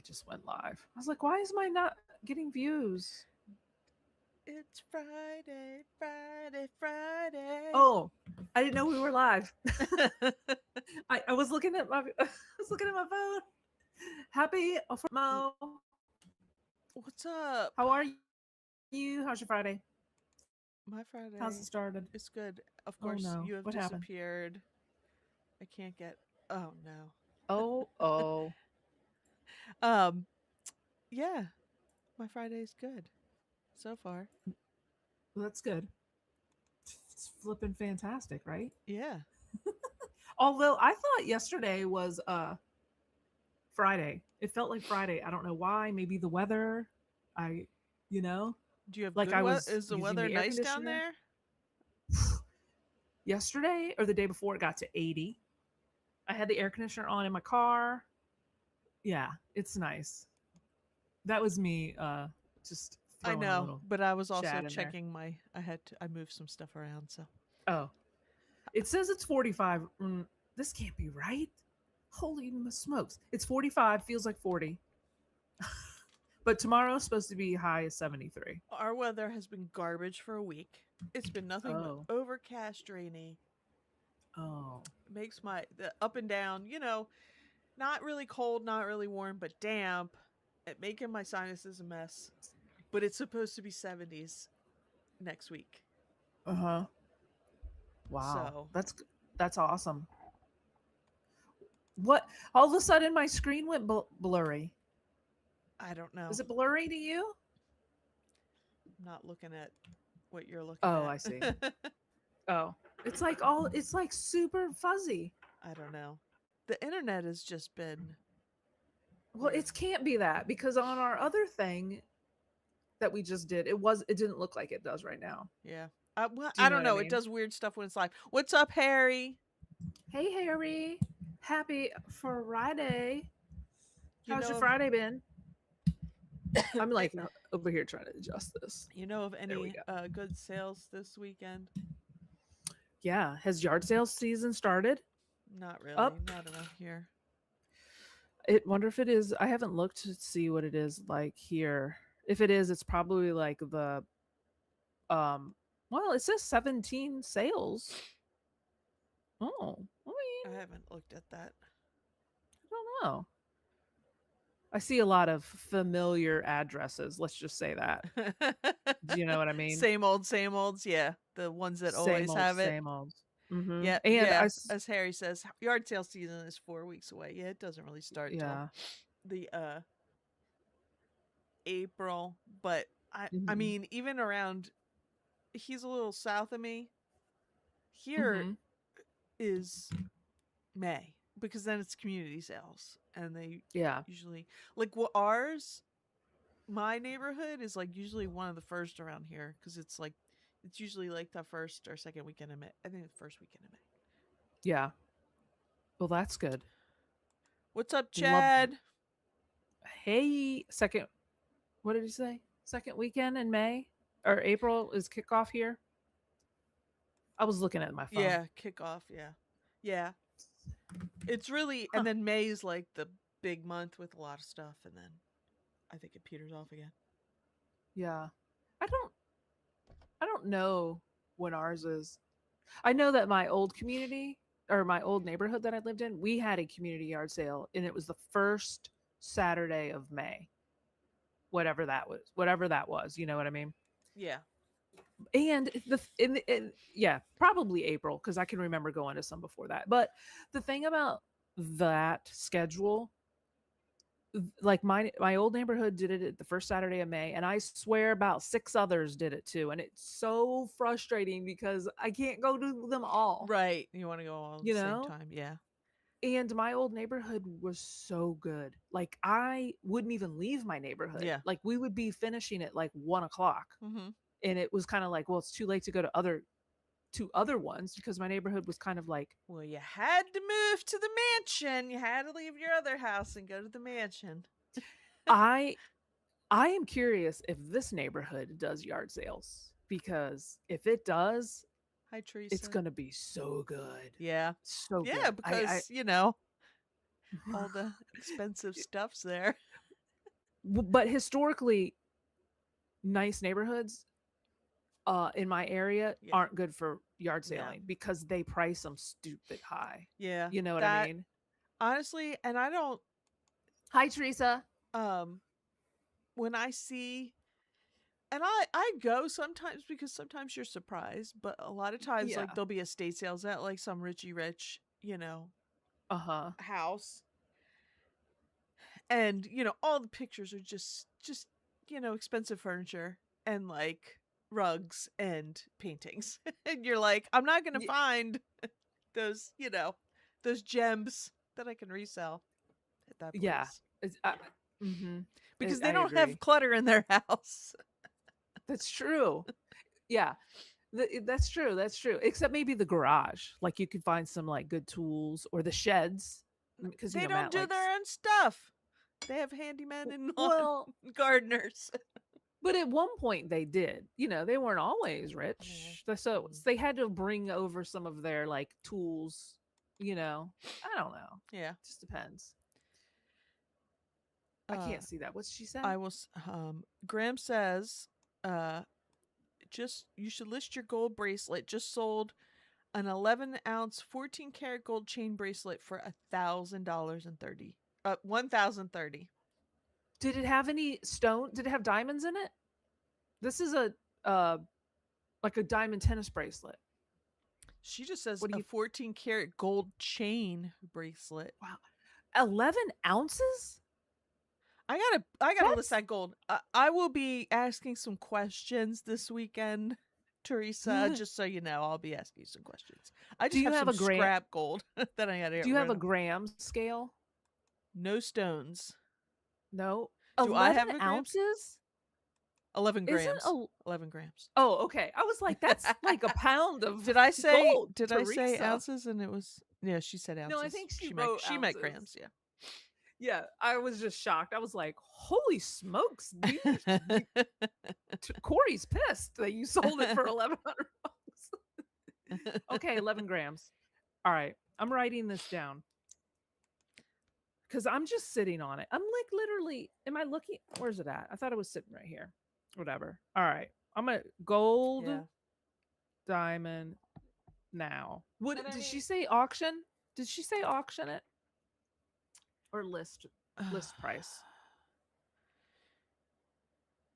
just went live. I was like, why is mine not getting views? It's Friday, Friday, Friday. Oh, I didn't know we were live. I was looking at my I was looking at my phone. Happy for Mo. What's up? How are you? How's your Friday? My How's it Friday started? is good. Of Oh course, no. you What have happened? disappeared. I can't get. Oh no. Oh. um. Yeah, my Friday is good so far. Well, that's good. It's flipping fantastic, right? Yeah. Although I thought yesterday was Friday. It felt like Friday. I don't know why. Maybe the weather. I, you know, Do you have like good I weather? was Is the using weather the air nice down conditioner there? yesterday or the day before. It got to 80. I had the air conditioner on in my car. Yeah, it's nice. That was me just I throwing a know, little but I was also chat in there. checking my. I moved some stuff around, so Oh, it says it's 45. This can't be right. Holy smokes. It's 45, feels like 40. But tomorrow's supposed to be high as 73. our weather has been garbage for a week. It's been nothing but Oh. overcast, rainy. Oh. It makes my the up and down. Not really cold, not really warm, but damp. It making my sinuses a mess. But it's supposed to be 70s next week. Uh-huh. Wow. So That's awesome. What all of a sudden my screen went blurry. I don't know. Is it blurry to you? I'm not looking at what you're looking Oh, at. I see. Oh. It's like super fuzzy. I don't know. The internet has just been Well, weird. it can't be that because on our other thing that we just did, it didn't look like it does right now. Yeah. Well, Do I you know don't what I know. It mean? does weird stuff when it's live. What's up, Harry? Hey Harry. Happy Friday. You How's know your of Friday been? I'm like over here trying to adjust this. you know of There we any go. good sales this weekend? Yeah. Has yard sale season started? Not really. Up? Not around here. It wonder if it is. I haven't looked to see what it is like here. If it is, it's probably like the um well, it says 17 sales. Oh, I I mean, haven't looked at that. I don't know. I see a lot of familiar addresses. Let's just say that. Do you know what I mean? Same old, same olds. Yeah, the ones that Same always old, have it. same old. Mm-hmm. Yeah, And yeah. As Harry says, yard sale season is 4 weeks away. Yeah, it doesn't really start till yeah. the April. But I Mm-hmm. mean, even around, he's a little south of me. Here Mm-hmm. is May because then it's community sales, and they Yeah. usually like what ours. My neighborhood is like usually one of the first around here because it's usually like the first or second weekend of May. I think the first weekend of May. Yeah. Well, that's good. What's up, Love that. Chad? Hey, second. What did you say? Second weekend in May or April is kickoff here. I was looking at my phone. Yeah, kickoff. Yeah, yeah. It's really and Huh. then May's like the big month with a lot of stuff, and then I think it peters off again. Yeah. I don't. I don't know when ours is. I know that my old community or my old neighborhood that I lived in, we had a community yard sale, and it was the first Saturday of May, whatever that was. You know what I mean? Yeah, And yeah, probably April because I can remember going to some before that. But the thing about that schedule, like my old neighborhood did it the first Saturday of May, and I swear about six others did it too. And it's so frustrating because I can't go to them all, right. You want to go all at the you same know? time? Yeah, And my old neighborhood was so good. Like I wouldn't even leave my neighborhood. yeah. Like we would be finishing at like 1 o'clock. Mm-hmm. And it was kind of like, well, it's too late to go to other ones because my neighborhood was kind of like Well, you had to move to the mansion. You had to leave your other house and go to the mansion. I I am curious if this neighborhood does yard sales because if it does, Hi, it's Teresa. gonna be so good. Yeah, So yeah, good. I because all the expensive stuff's there. But historically, nice neighborhoods in my area Yeah. aren't good for yard Yeah. sailing because they price them stupid high. Yeah. You know what I That mean? honestly, and I don't Hi, Teresa. um when I see, and I go sometimes because sometimes you're surprised, but a lot of times like Yeah. there'll be estate sales at like some richy rich, Uh huh. house, and all the pictures are just expensive furniture and like rugs and paintings. And you're like, I'm not going to Y- find those, those gems that I can resell at that yeah. place It's, mm-hmm. because I they don't have agree. clutter in their house. That's true. Yeah. That's true. That's true. Except maybe the garage. Like you could find some like good tools or the sheds because They don't Matt do likes. their own stuff. They have handymen and lawn Well, gardeners. but at one point they did. They weren't always Yeah. rich. They had to bring over some of their like tools. I don't know. Yeah. Just depends. I Uh can't see that. What's she say? I was Graham says uh just you should list your gold bracelet. Just sold an 11-ounce 14-karat gold chain bracelet for $1,000 and 30 1,030. Did it have any stone? Did it have diamonds in it? This is a uh like a diamond tennis bracelet. She just says What do a you 14-karat gold chain bracelet. Wow. 11 ounces? I gotta list That's that gold. I will be asking some questions this weekend, Teresa. Do Just so you know, I'll be asking you some questions. I just you have have some a gram scrap gold that I gotta do get you have rid a of. gram scale? No stones. No. Do I 11 have a grams? ounces? 11 Isn't grams. a 11 grams. Oh, okay. I was like, that's like a pound of did I say gold, did I say Teresa. ounces and it was, yeah, she said No, I ounces. think she She meant wrote she meant ounces. grams, yeah. Yeah, I was just shocked. I was like, "Holy smokes, Corey's pissed that you sold it for 1,100 bucks." Okay, 11 grams. All right, I'm writing this down because I'm just sitting on it. I'm like literally, am I looking? Where's it at? I thought it was sitting right here. Whatever. All right, I'm a gold Yeah. diamond now. And What I did mean, she say? Auction? Did she say auction it or list price?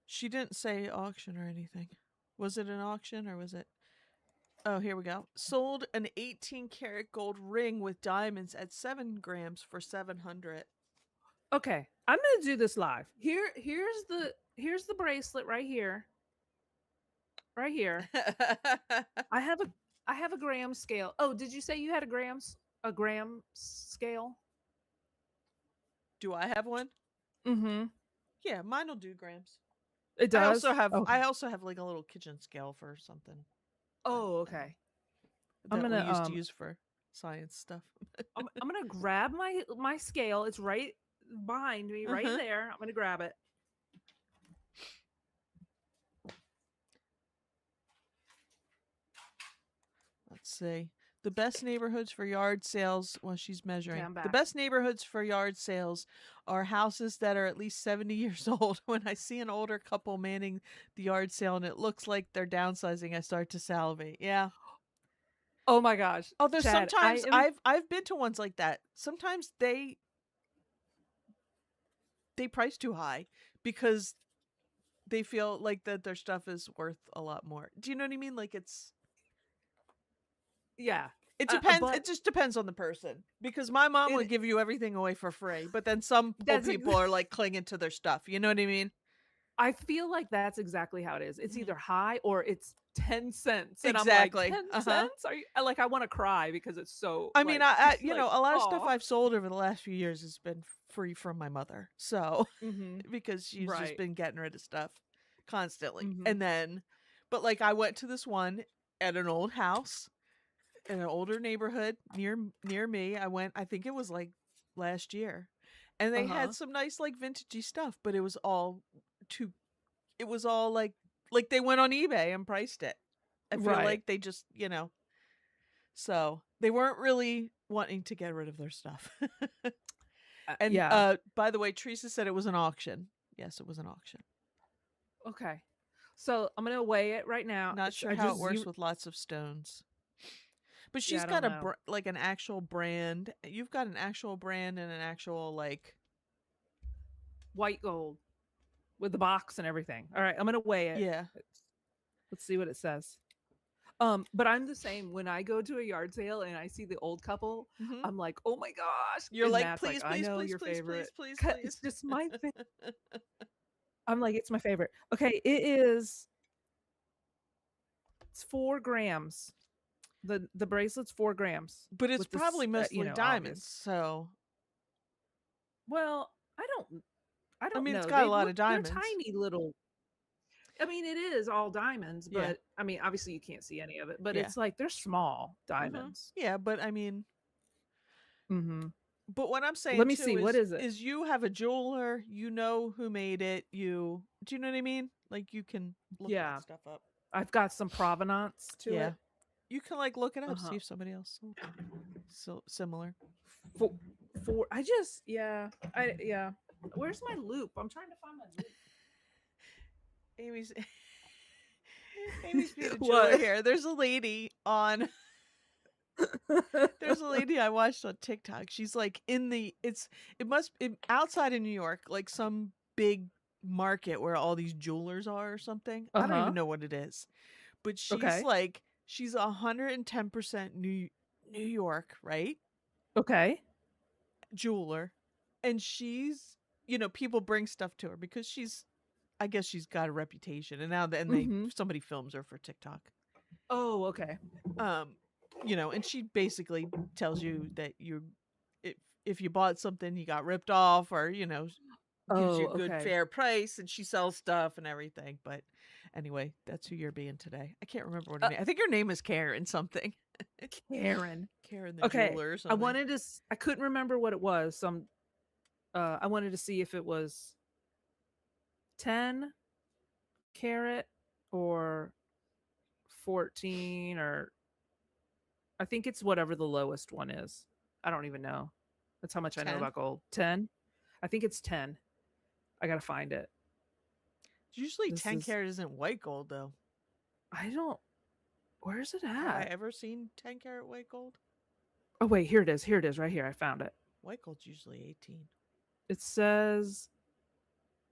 she didn't say auction or anything. Was it an auction or was it? Oh, here we go. Sold an 18-karat gold ring with diamonds at 7 grams for 700. Okay, I'm gonna do this live. Here's the bracelet right here. Right here. I have a I have a gram scale. Oh, did you say you had a gram scale? Do I have one? Mm-hmm. Yeah, mine will do grams. It I also does. have Okay. I also have like a little kitchen scale for something that Oh, okay. I'm that we gonna used to use for science stuff. I'm gonna grab my scale. It's right behind me, right Uh-huh. there. I'm gonna grab it. Let's see. The best neighborhoods for yard sales, well, she's Okay, measuring. I'm The back. best neighborhoods for yard sales are houses that are at least 70 years old. When I see an older couple manning the yard sale and it looks like they're downsizing, I start to salivate. Yeah. Oh my gosh, Although Chad, I sometimes am. I've been to ones like that. Sometimes they price too high because they feel like that their stuff is worth a lot more. Do you know what I mean? Like Yeah, it depends. but It just depends on the person. Because my mom would it give you everything away for free, but then some old that's people are like clinging to their stuff. You know what I mean? I feel like that's exactly how it is. It's Mhm. either high or it's 10 cents. And I'm like, Exactly. 10 Uh huh. cents? I want to cry because it's so I mean, like, like, a lot of stuff oh. I've sold over the last few years has been free from my mother. So Mm-hmm. because she's just Right. been getting rid of stuff constantly. Mm-hmm. And then, but like I went to this one at an old house in an older neighborhood near me. I went, I think it was like last year. And they had Uh-huh. some nice like vintagey stuff, but too it was all like they went on eBay and priced it. I feel Right. like they just, so they weren't really wanting to get rid of their stuff. And Yeah. by the way, Teresa said it was an auction. Yes, it was an auction. Okay. So I'm gonna weigh it right now. Not sure I how just it works zoom. with lots of stones. But Yeah, she's I got don't a know. like an actual brand. You've got an actual brand and an actual like White gold with the box and everything. All right, I'm gonna weigh it. yeah. Let's see what it says. But I'm the same. When I go to a yard sale and I see the old couple, Mhm. I'm like, oh my gosh. You're And like, Matt's like, "Please, I please, know please, your please, please, favorite. please, 'Cause it's please." just my favorite. I'm like, it's my favorite. Okay, it's 4 grams. The bracelet's 4 grams But it's with probably this, mostly diamonds, obvious. so Well, I I don't mean, it's know. got a They lot look of they're diamonds. tiny little. I mean, it is all diamonds, Yeah. but I mean, obviously you can't see any of it, but Yeah. it's like they're small Mhm. diamonds. Yeah, but I mean, Mhm. but what I'm saying Let me too see, what is it? is you have a jeweler, you know who made it, do you know what I mean? Like you can look that Yeah, stuff up. I've got some provenance to Yeah. it. You can like look it up, see Uh-huh. if somebody else sold so similar. For, for I just yeah. Where's my loop? I'm trying to find my Amy's Amy's being a loop. jeweler What? here. There's a lady I watched on TikTok. She's like in the outside in New York, like some big market where all these jewelers are or something. I don't even Uh-huh. know what it is. But Okay. she's 110% New York, right? Okay. Jeweler. And she's people bring stuff to her because I guess she's got a reputation. And now then Mhm. somebody films her for TikTok. Oh, okay. um and she basically tells you that if if you bought something you got ripped off, or gives you Oh, a good okay. fair price, and she sells stuff and everything. But anyway, that's who you're being today. I can't remember what her Uh, name. I think her name is Karen something. Karen. Karen the Okay. jeweler or something. I couldn't remember what it was. I wanted to see if it was 10 carat or 14, or I think it's whatever the lowest one is. I don't even know. That's how much I know 10. about gold. 10? I think it's 10. I got to find it. Usually This 10 is carat isn't white gold though. I don't Where's it Have I at? ever seen 10 carat white gold? Oh wait, here it is. Here it is right here. I found it. White gold's usually 18. It says,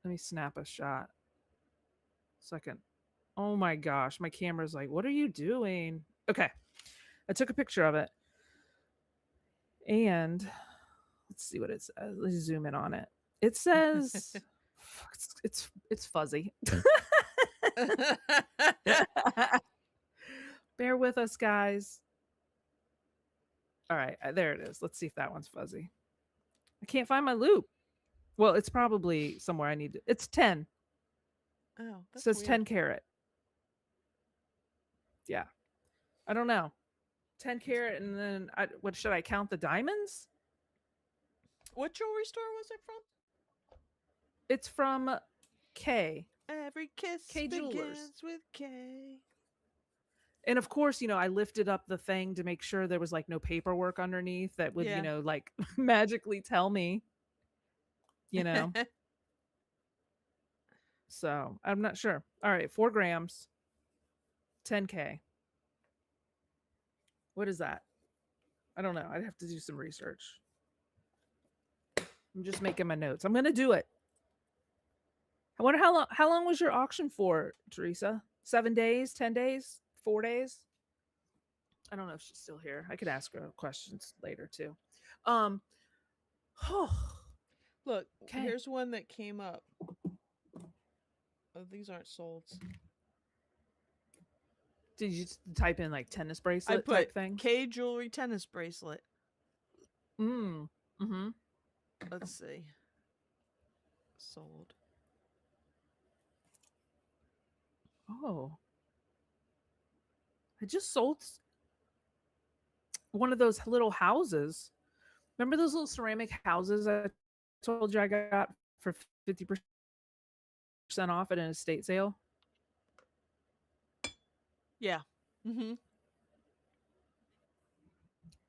let me snap a shot. Second. Oh my gosh, my camera's like, "What are you doing?" Okay. I took a picture of it, and let's see what it says. Let's zoom in on it. It says it's fuzzy. Bear with us, guys. All right, there it is. Let's see if that one's fuzzy. I can't find my loop. Well, it's probably somewhere I need to. It's 10. Oh, It that's says weird. 10 carat. Yeah. I don't know. 10 carat, and then what should I count the diamonds? What jewelry store was it from? It's from K. Every kiss K Jewelers. begins with K. And of course, I lifted up the thing to make sure there was like no paperwork underneath that would, Yeah. like magically tell me, you know. So I'm not sure. All right, 4 grams, 10K. What is that? I don't know. I'd have to do some research. I'm just making my notes. I'm gonna do it. I wonder how long was your auction for, Teresa? 7 days, 10 days, 4 days? I don't know if she's still here. I could ask her questions later too. Um Look, okay. here's one that came up. Oh, these aren't sold. Did you just type in like tennis I bracelet put type things? K jewelry tennis bracelet. Mm-hmm. Let's see. Sold. Oh. I just sold one of those little houses. Remember those little ceramic houses I told you I got for 50% off at an estate sale? Yeah. Mm-hmm.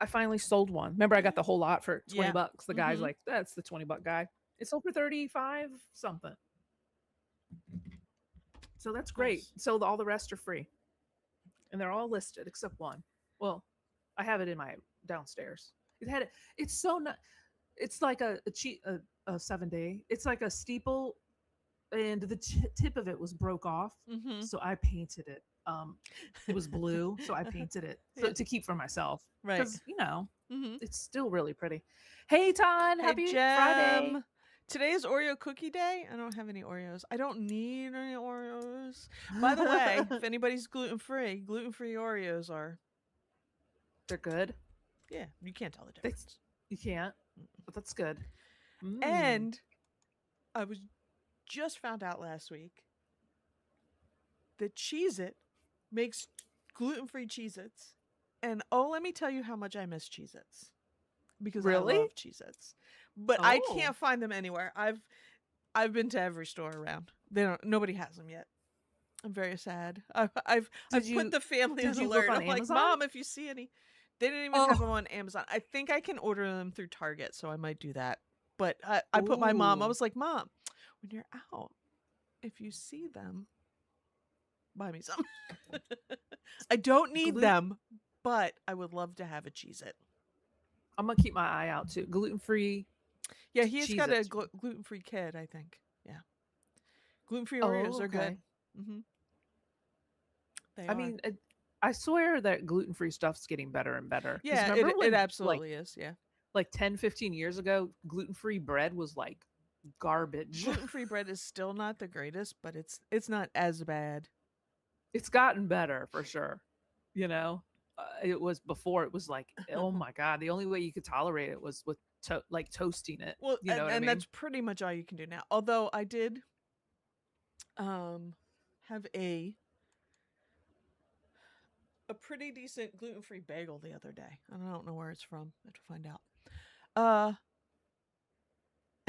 I finally sold one. Remember, I got the whole lot for 20 Yeah. bucks. The guy's Mm-hmm. like, that's the $20 guy. It sold for 35 something. So that's great. Nice. So all the rest are free, and they're all listed except one. Well, I have it in my downstairs. It had it's so not. It's like a 7 day. It's like a steeple, and the tip of it was broke off, Mm-hmm. so I painted it. It was blue, so I painted it so Yeah. to keep for myself Right. because Mm-hmm. it's still really pretty. Hey Todd, Hey, happy Friday! Jem. Today is Oreo cookie day. I don't have any Oreos. I don't need any Oreos. By the way, if anybody's gluten-free Oreos are, They're good. yeah, you can't tell the They, difference. you can't, but that's good. Mm. And I was just found out last week that Cheez-It makes gluten-free Cheez-Its. And oh, let me tell you how much I miss Cheez-Its. Because I Really? love Cheez-Its. But I Oh, can't find them anywhere. I've been to every store around. Nobody has them yet. I'm very sad. did I've put you the family did on you look alert. on I'm like, Amazon? Mom, if you see any, they didn't even have them Oh, on Amazon. I think I can order them through Target, so I might do that. But I put my mom. I ooh, was like, Mom, when you're out, if you see them, buy me some. I don't need gluten. them, but I would love to have a Cheez-It. I'm gonna keep my eye out too. Gluten free Yeah, he's got a Cheez-Its. gluten-free kid, I think. Yeah, gluten-free Oreos Oh, are good. okay. Mm-hmm. They I are. mean, I swear that gluten free stuff's getting better and better. Because Yeah, remember it when absolutely is. Yeah. 10, 15 years ago, gluten free bread was like garbage. Gluten-free bread is still not the greatest, but it's not as bad. It's gotten better for sure. You know, it was before. It was like, oh my god, the only way you could tolerate it was with like toasting it. Well, You know what I and mean? that's pretty much all you can do now. Although I did um have a pretty decent gluten-free bagel the other day. I don't know where it's from. I have to find out.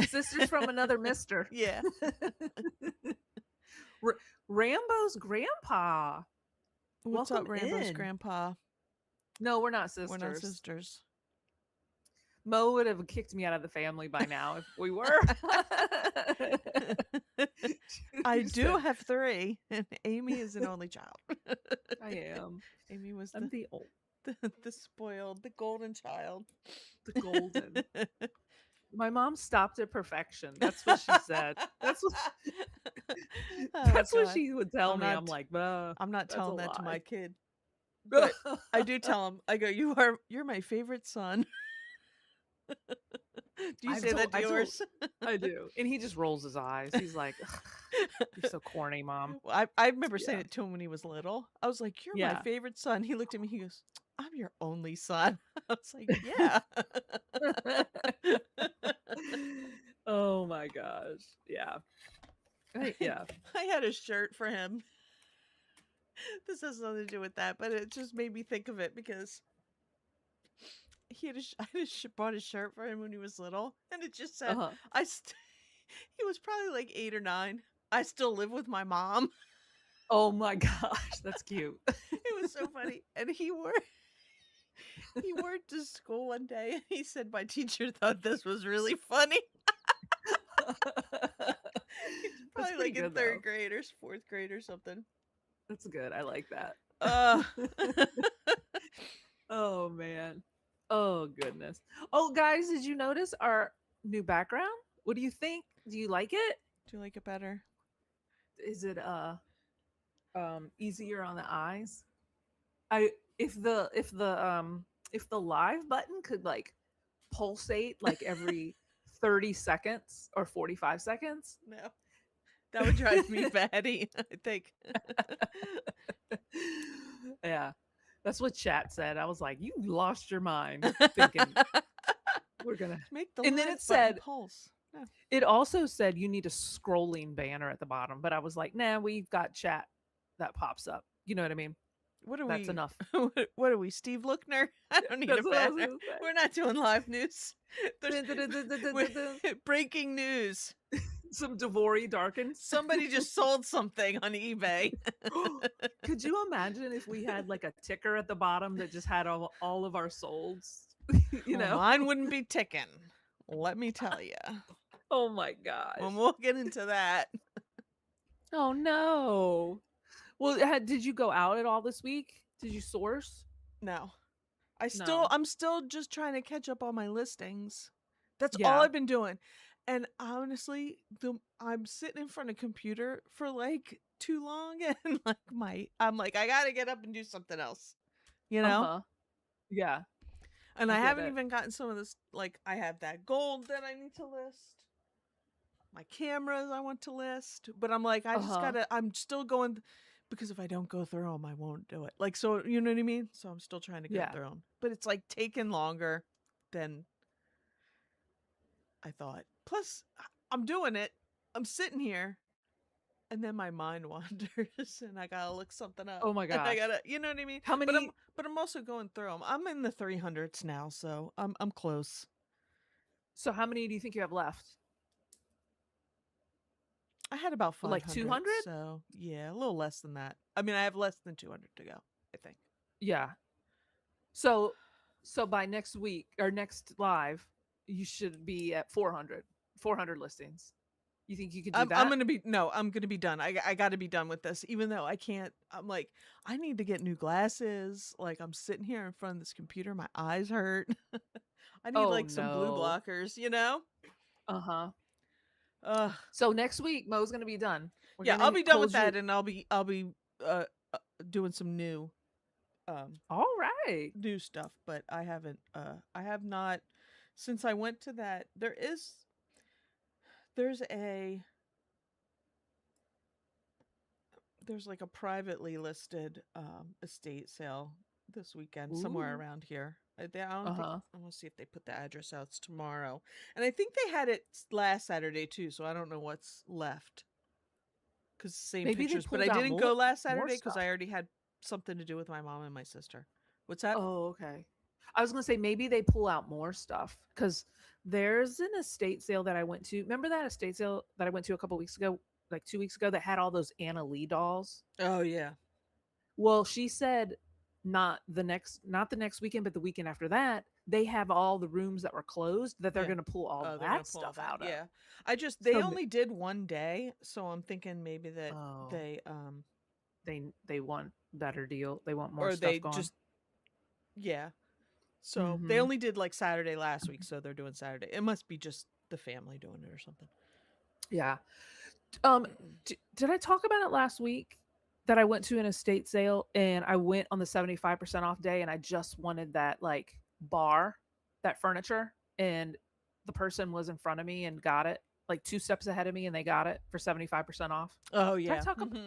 Sisters from another mister. Yeah. R- Rambo's grandpa. What's up, Welcome Rambo's in. grandpa? No, we're not We're not sisters. sisters. Mo would have kicked me out of the family by now if we were. I You do said, have three, and Amy is an only child. I am. Amy was I'm the old, the spoiled, the golden child. the golden. My mom stopped at perfection. That's what she said. Oh That's what god. she would tell I'm me. I'm not like, I'm not that's a telling that to my lie. kid. But I do tell him, I go, you're my favorite son. Do you say that to I told, yours? I do, and he just rolls his eyes. He's like, "Ugh, "You're so corny, mom." Well, I remember saying Yeah, it to him when he was little. I was like, "You're my yeah. favorite son." He looked at me. He goes, "I'm your only son." I was like, "Yeah." Oh my gosh. Yeah. Yeah. I had a shirt for him. This has nothing to do with that, but it just made me think of it because bought a shirt for him when he was little, and it just said, Uh-huh. "I." He was probably like 8 or 9. I still live with my mom. Oh my gosh, that's cute. It was so funny, and he wore it to school one day, and he said my teacher thought this was really funny. He's That's probably pretty like in good third though. grade or fourth grade or something. That's good. I like that. Uh, Oh man. Oh goodness. Oh guys, did you notice our new background? What do you think? Do you like it? do you like it better? Is it easier on the eyes? I if the live button could like pulsate like every 30 seconds or 45 seconds. No, that would drive me batty. I think. Yeah. That's what chat said. I was like, you lost your mind thinking we're gonna. Make the And then live it button said, pulse. No. it also said you need a scrolling banner at the bottom, but I was like, nah, we've got chat that pops up. You know what I mean? What are That's we? enough. What are we, Steve Lookner? I don't need a That's what I was banner. gonna We're not doing live news. There's say. breaking news. Some Devori darkens. Somebody just sold something on eBay. Could you imagine if we had like a ticker at the bottom that just had all of our solds? You Well, know? mine wouldn't be ticking. Let me tell you. Oh my gosh. Well, we'll get into that. Oh no. Well, did you go out at all this week? Did you source? No. No. I'm still just trying to catch up on my listings. That's all Yeah. I've been doing. And honestly, I'm sitting in front of a computer for like too long and like I'm like I got to get up and do something else, you know? Uh-huh. Yeah, And I I get haven't it. even gotten some of this, like I have that gold that I need to list. My cameras I want to list, but I'm like I just Uh-huh. got to I'm still going because if I don't go through them, I won't do it. Like so, you know what I mean? So I'm still trying to go Yeah. through them. But it's like taking longer than I thought. Plus, I'm doing it. I'm sitting here, and then my mind wanders, and I gotta look something up, Oh my and I gosh. gotta, you know what I mean? How But many I'm also going through them. I'm in the 300s now, so I'm close. so how many do you think you have left? I had about Like 500, 200? so yeah, a little less than that. I mean, I have less than 200 to go. I think. Yeah. So so by next week or next live, you should be at 400. 400 listings. You think you could do I'm that? gonna be no, I'm gonna be done. I got to be done with this, even though I can't. I'm like, I need to get new glasses. Like I'm sitting here in front of this computer, my eyes hurt. I need Oh like some blue no. blockers, you know? Uh-huh. Uh So next week Mo's going to be done. We're yeah, going I'll to be done with hold that you. and I'll be uh, uh doing some um All right. new stuff, but I have not since I went to that there's a there's like a privately listed estate sale this weekend somewhere Ooh. around here. I don't think Uh-huh. I want to see if they put the address out. It's tomorrow, and I think they had it last Saturday too. So I don't know what's left because same Maybe they pictures. But pulled I out didn't go last more Saturday because stuff. I already had something to do with my mom and my sister. What's that? Oh, okay. I was gonna say maybe they pull out more stuff because there's an estate sale that I went to. Remember that estate sale that I went to a couple weeks ago, like 2 weeks ago, that had all those Anna Lee dolls? Oh yeah, Well, she said not the next weekend, but the weekend after that, they have all the rooms that were closed that they're yeah. gonna pull all Oh, they're gonna that pull all stuff that. out of. Yeah, I just they So, only did one day, so I'm thinking maybe that oh, they they want better deal. They want more or stuff they gone. just yeah. So they Mm-hmm. only did like Saturday last week, so they're doing Saturday. It must be just the family doing it or something. Yeah. Did I talk about it last week that I went to an estate sale and I went on the 75% off day and I just wanted that like bar, that furniture, and the person was in front of me and got it like two steps ahead of me and they got it for 75% off. Oh Did I yeah. talk about?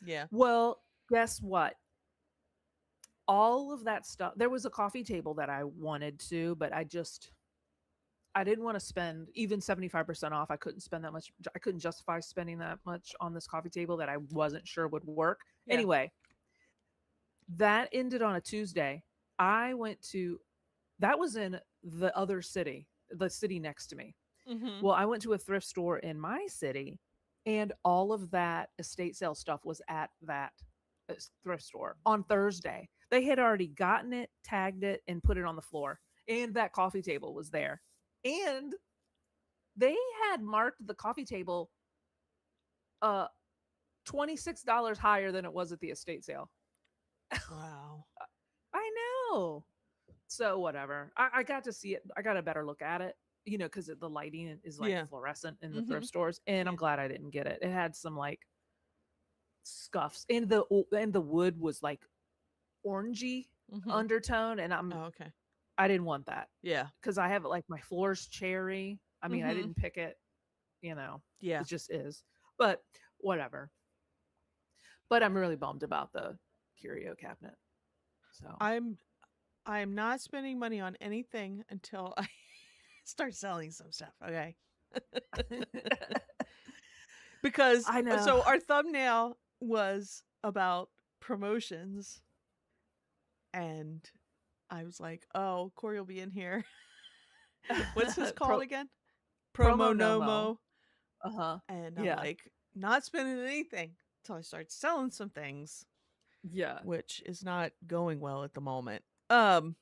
Yeah. Well, guess what? All of that stuff. There was a coffee table that I wanted to, but I didn't want to spend even 75% off. I couldn't spend that much. I couldn't justify spending that much on this coffee table that I wasn't sure would work. Yeah. Anyway, that ended on a Tuesday. I went to, that was in the other city, the city next to me. Mhm. Well, I went to a thrift store in my city and all of that estate sale stuff was at that thrift store on Thursday. They had already gotten it, tagged it, and put it on the floor. And that coffee table was there. And they had marked the coffee table uh $26 higher than it was at the estate sale. Wow. I know. So whatever. I got to see it. I got a better look at it, because the lighting is like Yeah. fluorescent in the thrift Mhm. stores, and I'm Yeah. glad I didn't get it. It had some like scuffs, and the wood was like orangey Mhm. undertone, and Oh, okay. I didn't want that Yeah. because I have like my floor's cherry. I mean, I Mhm. didn't pick it. You know, Yeah. it just is. But whatever. But I'm really bummed about the curio cabinet. So I'm I'm not spending money on anything until I start selling some stuff, okay? Because I know. so our thumbnail was about promotions and I was like, "Oh, Corey will be in here." What's his called Pro again? promo Promo nomo. Nomo. Uh-huh. And I'm Yeah. like, not spending anything until I start selling some things, Yeah. which is not going well at the moment. Um,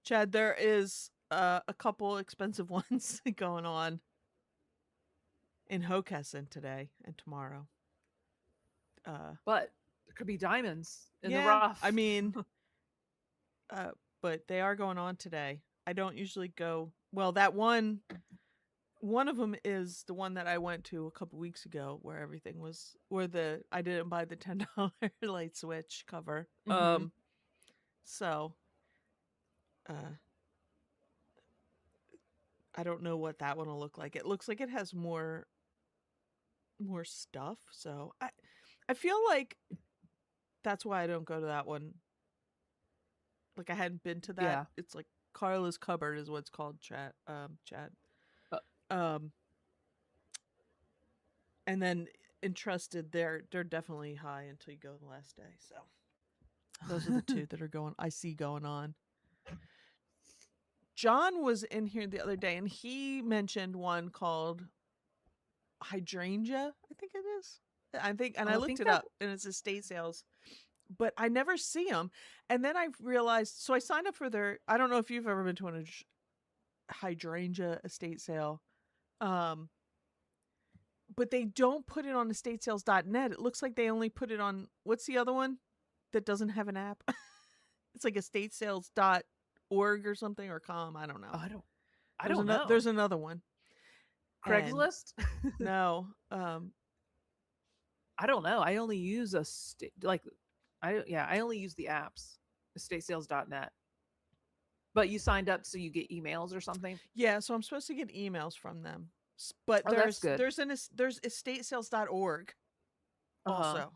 Chad, there is a couple expensive ones going on in Hokessen today and tomorrow. Uh, But there could be diamonds in the yeah, I rough. mean, uh, but they are going on today. I don't usually go. Well, that one of them is the one that I went to a couple weeks ago, where everything was where the I didn't buy the $10 light switch cover. Hmm. So uh, I don't know what that one will look like. It looks like it has more stuff. So I feel like that's why I don't go to that one. Like I hadn't been to that. Yeah. It's like Carla's Cupboard is what it's called. Chad. Uh, Um, and then Entrusted, they're definitely high until you go the last day. So those are the two that are going. I see going on. John was in here the other day, and he mentioned one called hydrangea. I think it is. I think, and I I looked think it that. up, and it's estate sales, but I never see them. And then I realized, so I signed up for their. I don't know if you've ever been to a hydrangea estate sale, um, but they don't put it on estatesales.net. It looks like they only put it on what's the other one that doesn't have an app? It's like estatesales.org or something or com. I don't know. Oh, I don't There's know. another one, and Craigslist. no, I don't know. I only use like I only use the apps. Estatesales.net. But you signed up so you get emails or something? yeah. So I'm supposed to get emails from them, but Oh, that's good. there's estatesales.org Uh-huh. also,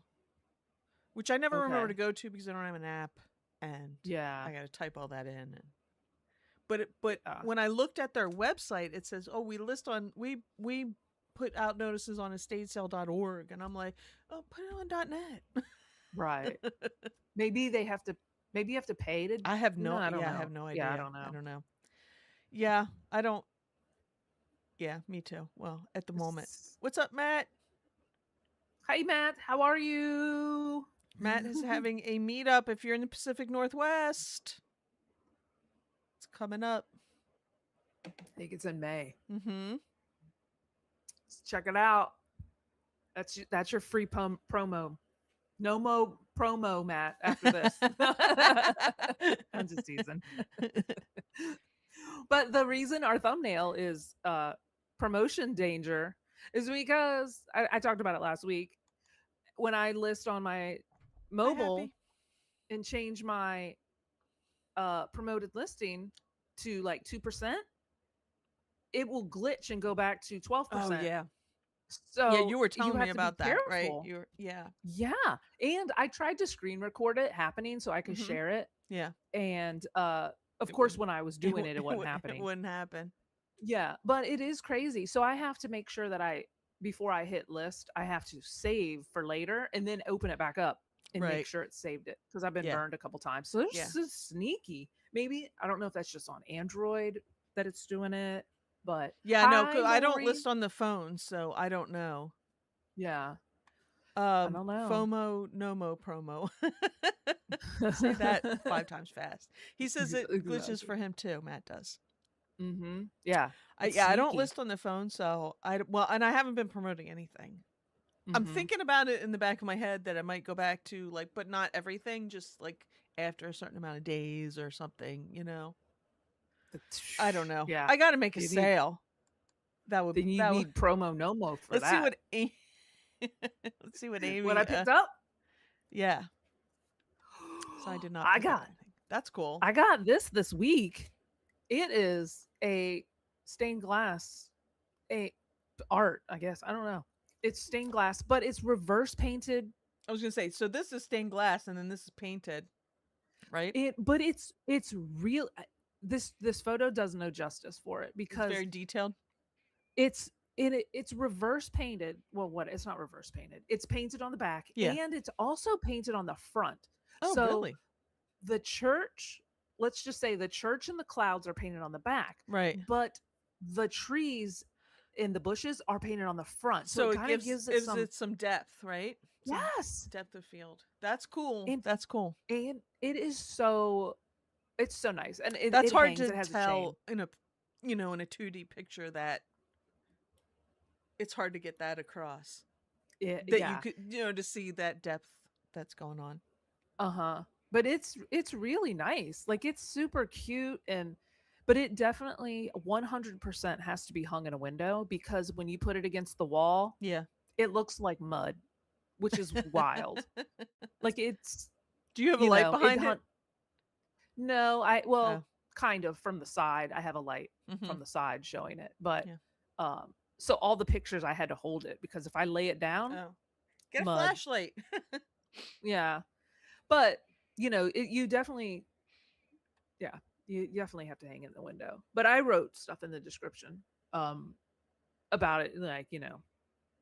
which I never remember to Okay. go to because I don't have an app, and Yeah. I got to type all that in. And but Yeah. when I looked at their website, it says, "Oh, we put out notices on estatesale.org," and I'm like, "Oh, put it on .net." Right. Maybe they have to maybe you have to pay to I have no I don't yeah, I have know. no Yeah, I idea. don't I know. don't know. Yeah, I don't. Yeah, me too. Well, at the moment, S- what's up, Matt? Hi Matt, how are you? Matt is having a meetup. If you're in the Pacific Northwest, it's coming up. I think it's in May. Mm-hmm. Let's check it out. That's your free promo. No mo promo, Matt, after this. I'm just teasing. But the reason our thumbnail is promotion danger is because I talked about it last week. When I list on my Hi, mobile Happy. and change my promoted listing to like 2%, it will glitch and go back to Oh 12%. yeah, yeah. So You were you telling me have to be about that, right? careful. Yeah. Yeah. And I tried to screen record it happening so I could Mm-hmm. share it. Yeah. And of It course, wouldn't. when I was doing it, it wasn't It happening. wouldn't happen. Yeah. But it is crazy. So I have to make sure that before I hit list, I have to save for later and then open it back up and make Right. sure it saved it because I've been Yeah. burned a couple times. So they're Yeah. so sneaky. Maybe I don't know if that's just on Android that it's doing it, but Yeah. No, hi, I don't Lori. list on the phone, so I don't know. Yeah, I don't know. FOMO, NOMO promo. Say that 5 times fast. He says it glitches Exactly. for him too. Matt does. Yeah, it's I don't sneaky. list on the phone, so well, and I haven't been promoting anything. I'm Hmm. thinking about it in the back of my head that I might go back to like, but not everything, just like after a certain amount of days or something. I don't know. Yeah, I got to make a you need sale. That would then you that would. need promo nomo for Let's see that. what let's see what What I Amy. picked up, Yeah. So I did not I pick up got anything. That's cool. I got this week. It is a stained glass, a art, I guess. I don't know. It's stained glass, but it's reverse painted. I was gonna say, so this is stained glass, and then this is painted, right? But it's real. This photo does no justice for it It's because very detailed. it's it's reverse painted. Well, what it's not reverse painted. It's painted on the back Yeah. and it's also painted on the front. Oh, So really? the church, let's just say the church and the clouds are painted on the back, Right. but the trees and the bushes are painted on the front. So So it it kind of gives it gives some it some depth, right? Some yes. depth of field. That's cool. And That's cool. and it is so it's so nice. And That's it hard hangs. to It has a tell chain. in a in a 2D picture that it's hard to get that across. that you Yeah. could, to see that depth that's going on. Uh-huh. But it's really nice. Like it's super cute and but it definitely 100% has to be hung in a window because when you put it against the wall, Yeah. it looks like mud, which is wild. Like it's, Do you have a light it behind it? hunt no, I Oh. well, kind of from the side. I have a light Mm-hmm. from the side showing it. But Yeah. so all the pictures I had to hold it because if I lay it down, Oh. Get a mud. flashlight. Yeah. But, you definitely yeah, you definitely have to hang it in the window. But I wrote stuff in the description um about it like,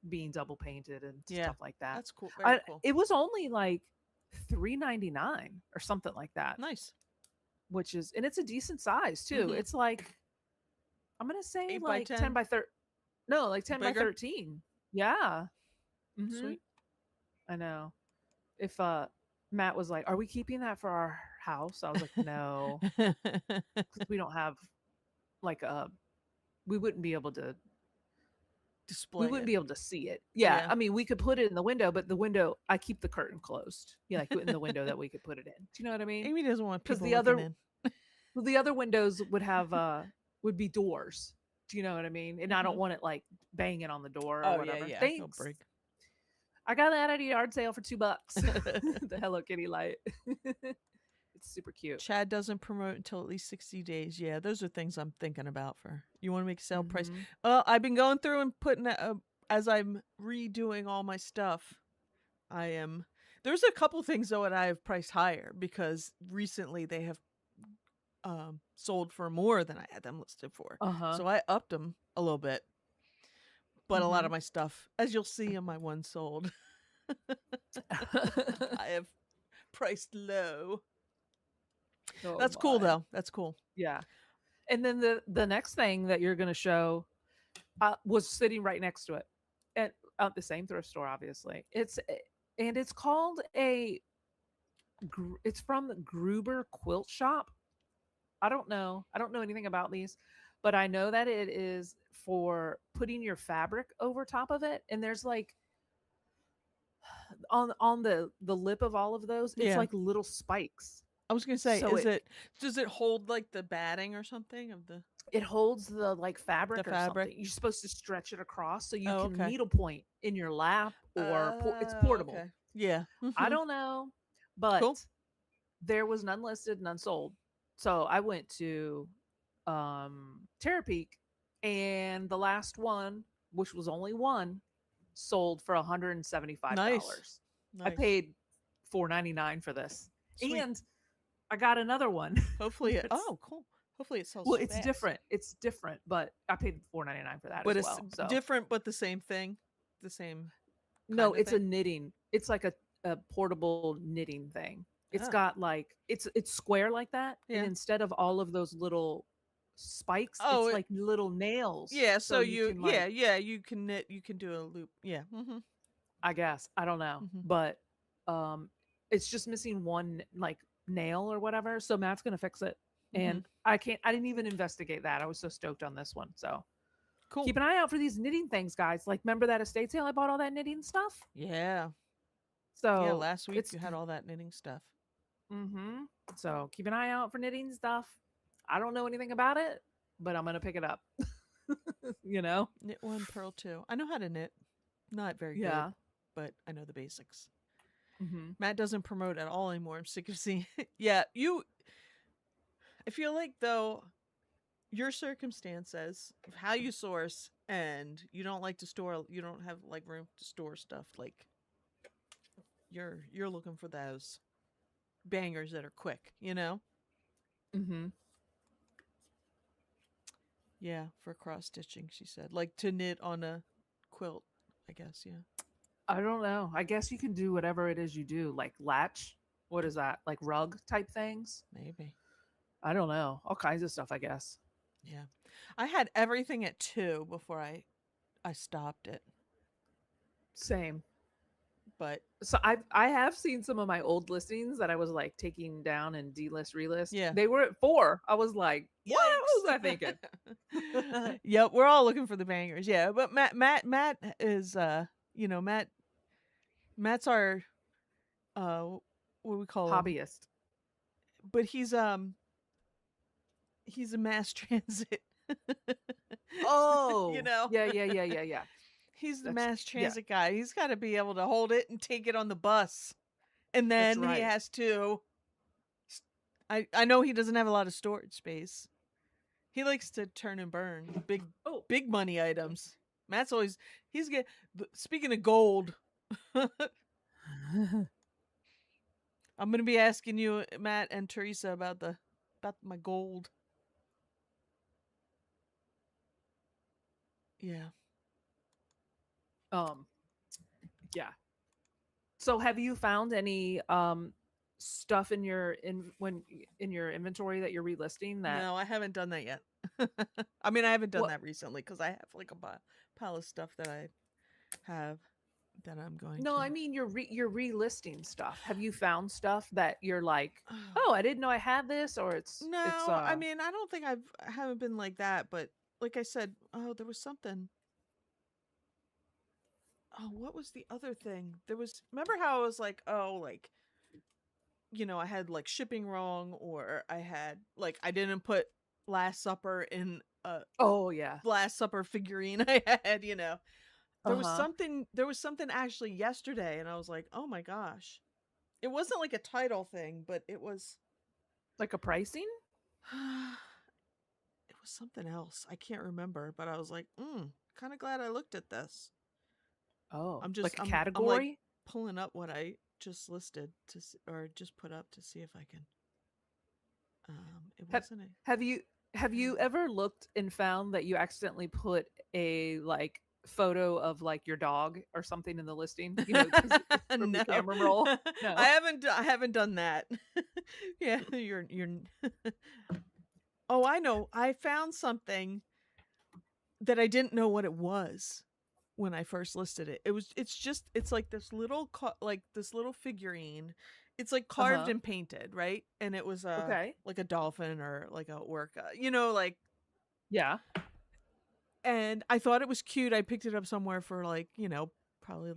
being double painted and Yeah. stuff like that. That's cool. Very cool. It was only like $3.99 or something like that, Nice. which is and it's a decent size too. Mm-hmm. It's like I'm going to say 8 by like 10 10. by 30. No, like 10 by Bigger. 13. Yeah. Mhm. Sweet. I know. If Matt was like, "Are we keeping that for our house?" I was like, "No, cuz we don't have like a we wouldn't be able to we Display wouldn't it. be able to see it." Yeah, Yeah. I mean, we could put it in the window, but the window I keep the curtain closed. Yeah, like in the window that we could put it in. Do you know what I mean? Amy doesn't want Cuz people looking in. the other windows would have would be doors. Do you know what I mean? And I don't Mm-hmm. want it like banging on the door or Oh yeah, whatever. yeah. It'll Thanks. break. I got that at a yard sale for $2. The Hello Kitty light. It's super cute. Chad doesn't promote until at least 60 days. Yeah, those are things I'm thinking about for. You want to make a sale price? Mhm. I've been going through and putting as I'm redoing all my stuff. I am. There's a couple things though that I have priced higher because recently they have sold for more than I had them listed for. Uh-huh. So I upped them a little bit. But a lot of Mhm. my stuff, as you'll see in my one sold, I have priced low. Oh That's cool my. though. That's cool. Yeah. And then the next thing that you're going to show was sitting right next to it at the same thrift store obviously. And it's called it's from the Gruber Quilt Shop. I don't know. I don't know anything about these, but I know that it is for putting your fabric over top of it and there's like on the lip of all of those, it's Yeah. like little spikes. I was gonna say, So does it hold like the batting or something of it holds the like the fabric or fabric? something. You're supposed to stretch it across so you Oh, can okay. needlepoint in your lap or it's portable. Okay. Yeah. I Mm-hmm. don't know, but Cool. there was none listed, none sold. So I went to Terra Peak and the last one, which was only one, sold for Nice. $175. I Nice. paid $4.99 for this. Sweet. And I got another one. Hopefully it. That's Oh, cool. Hopefully it sells well, it's fast. different. It's different, but I paid $4.99 for that But as it's well. So different, but the same thing. The same no, kind of it's a thing. knitting. It's like a portable knitting thing. It's Oh. got like it's square like that, and Yeah. instead of all of those little spikes, Oh. it's like little nails. Yeah. So So you you. can Yeah. like Yeah. You can knit. You can do a loop. Yeah. Mm-hmm. I guess I don't know, Mm-hmm. but um, it's just missing one like nail or whatever. So Matt's gonna fix it, Mm-hmm. and I can't. I didn't even investigate that. I was so stoked on this one. So Cool. keep an eye out for these knitting things, guys. Like, remember that estate sale? I bought all that knitting stuff. Yeah. Yeah. So Last week it's you had all that knitting stuff. mm-hmm. So keep an eye out for knitting stuff. I don't know anything about it, but I'm gonna pick it up. you know? Knit one, purl two. I know how to knit. Not very good, Yeah. but I know the basics. Mm-hmm. Matt doesn't promote at all anymore. I'm sick of seeing. Yeah, you. I feel like though your circumstances of how you source and you don't like to store. You don't have like room to store stuff. Like you're looking for those bangers that are quick. You know. Mm-hmm. Yeah, for cross stitching, she said, like to knit on a quilt. I guess. Yeah. I don't know. I guess you can do whatever it is you do, like latch. What is that? Like rug type things? Maybe. I don't know. All kinds of stuff, I guess. Yeah. I had everything at 2 before I stopped it. Same. But So I have seen some of my old listings that I was like taking down and delist relist. yeah. They were at 4. I was like, what was I thinking? Yep, we're all looking for the bangers. Yeah, but Matt is Matt Matt's our uh what do we call him? Hobbyist. But he's a mass transit. you Oh, know, yeah, yeah, yeah, yeah, yeah. he's the That's mass yeah, transit guy. He's got to be able to hold it and take it on the bus. And that's then he right. has to I know he doesn't have a lot of storage space. He likes to turn and burn Oh. big money items. Matt's always he's get speaking of gold, I'm going to be asking you Matt and Teresa about my gold. Yeah. um, yeah. So have you found any stuff in your inventory that you're relisting that No, I haven't done that yet. I mean, I haven't done what that recently cuz I have like a pile of stuff that I have that I'm going no, to. I mean you're relisting stuff. Have you found stuff that you're like, "Oh, I didn't know I had this," or it's No, I mean, I don't think I haven't been like that, but like I said, oh, there was something. Oh, what was the other thing? There was remember how I was like, oh, like I had like shipping wrong or I had like I didn't put Last Supper in a Oh, yeah. Last Supper figurine I had. Uh-huh. There was something actually yesterday and I was like, "Oh my gosh." It wasn't like a title thing, but it was Like a pricing? it was something else. I can't remember, but I was like, kind of glad I looked at this." Oh, I'm like just a I'm like category? pulling up what I just listed or just put up to see if I can. It Have wasn't a have you have you category. ever looked and found that you accidentally put a like photo of like your dog or something in the listing? Because from your No, camera roll? No. I haven't done that. Yeah, you're. Oh, I know. I found something that I didn't know what it was when I first listed it. It's like this little like this little figurine. It's like carved Uh-huh. and painted, right? And it was Okay. like a dolphin or like a orca, like. Yeah. And I thought it was cute. I picked it up somewhere for like probably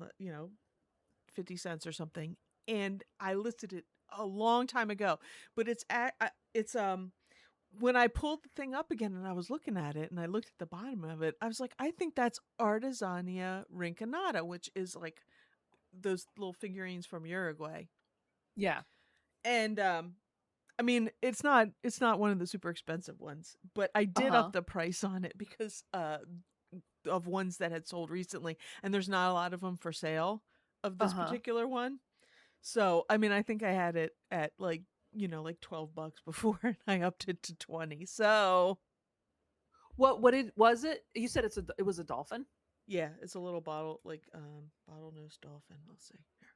50 cents or something, and I listed it a long time ago. But it's when I pulled the thing up again and I was looking at it and I looked at the bottom of it, I was like, I think that's Artisania rinconata, which is like those little figurines from Uruguay. Yeah. And I mean, it's not one of the super expensive ones, but I did up Uh-huh. the price on it because of ones that had sold recently, and there's not a lot of them for sale of this Uh-huh. particular one. So, I mean, I think I had it at like, like $12 before and I upped it to 20. So, What did was it? You said it was a dolphin? yeah, it's a little bottlenose dolphin. Let's see. Here.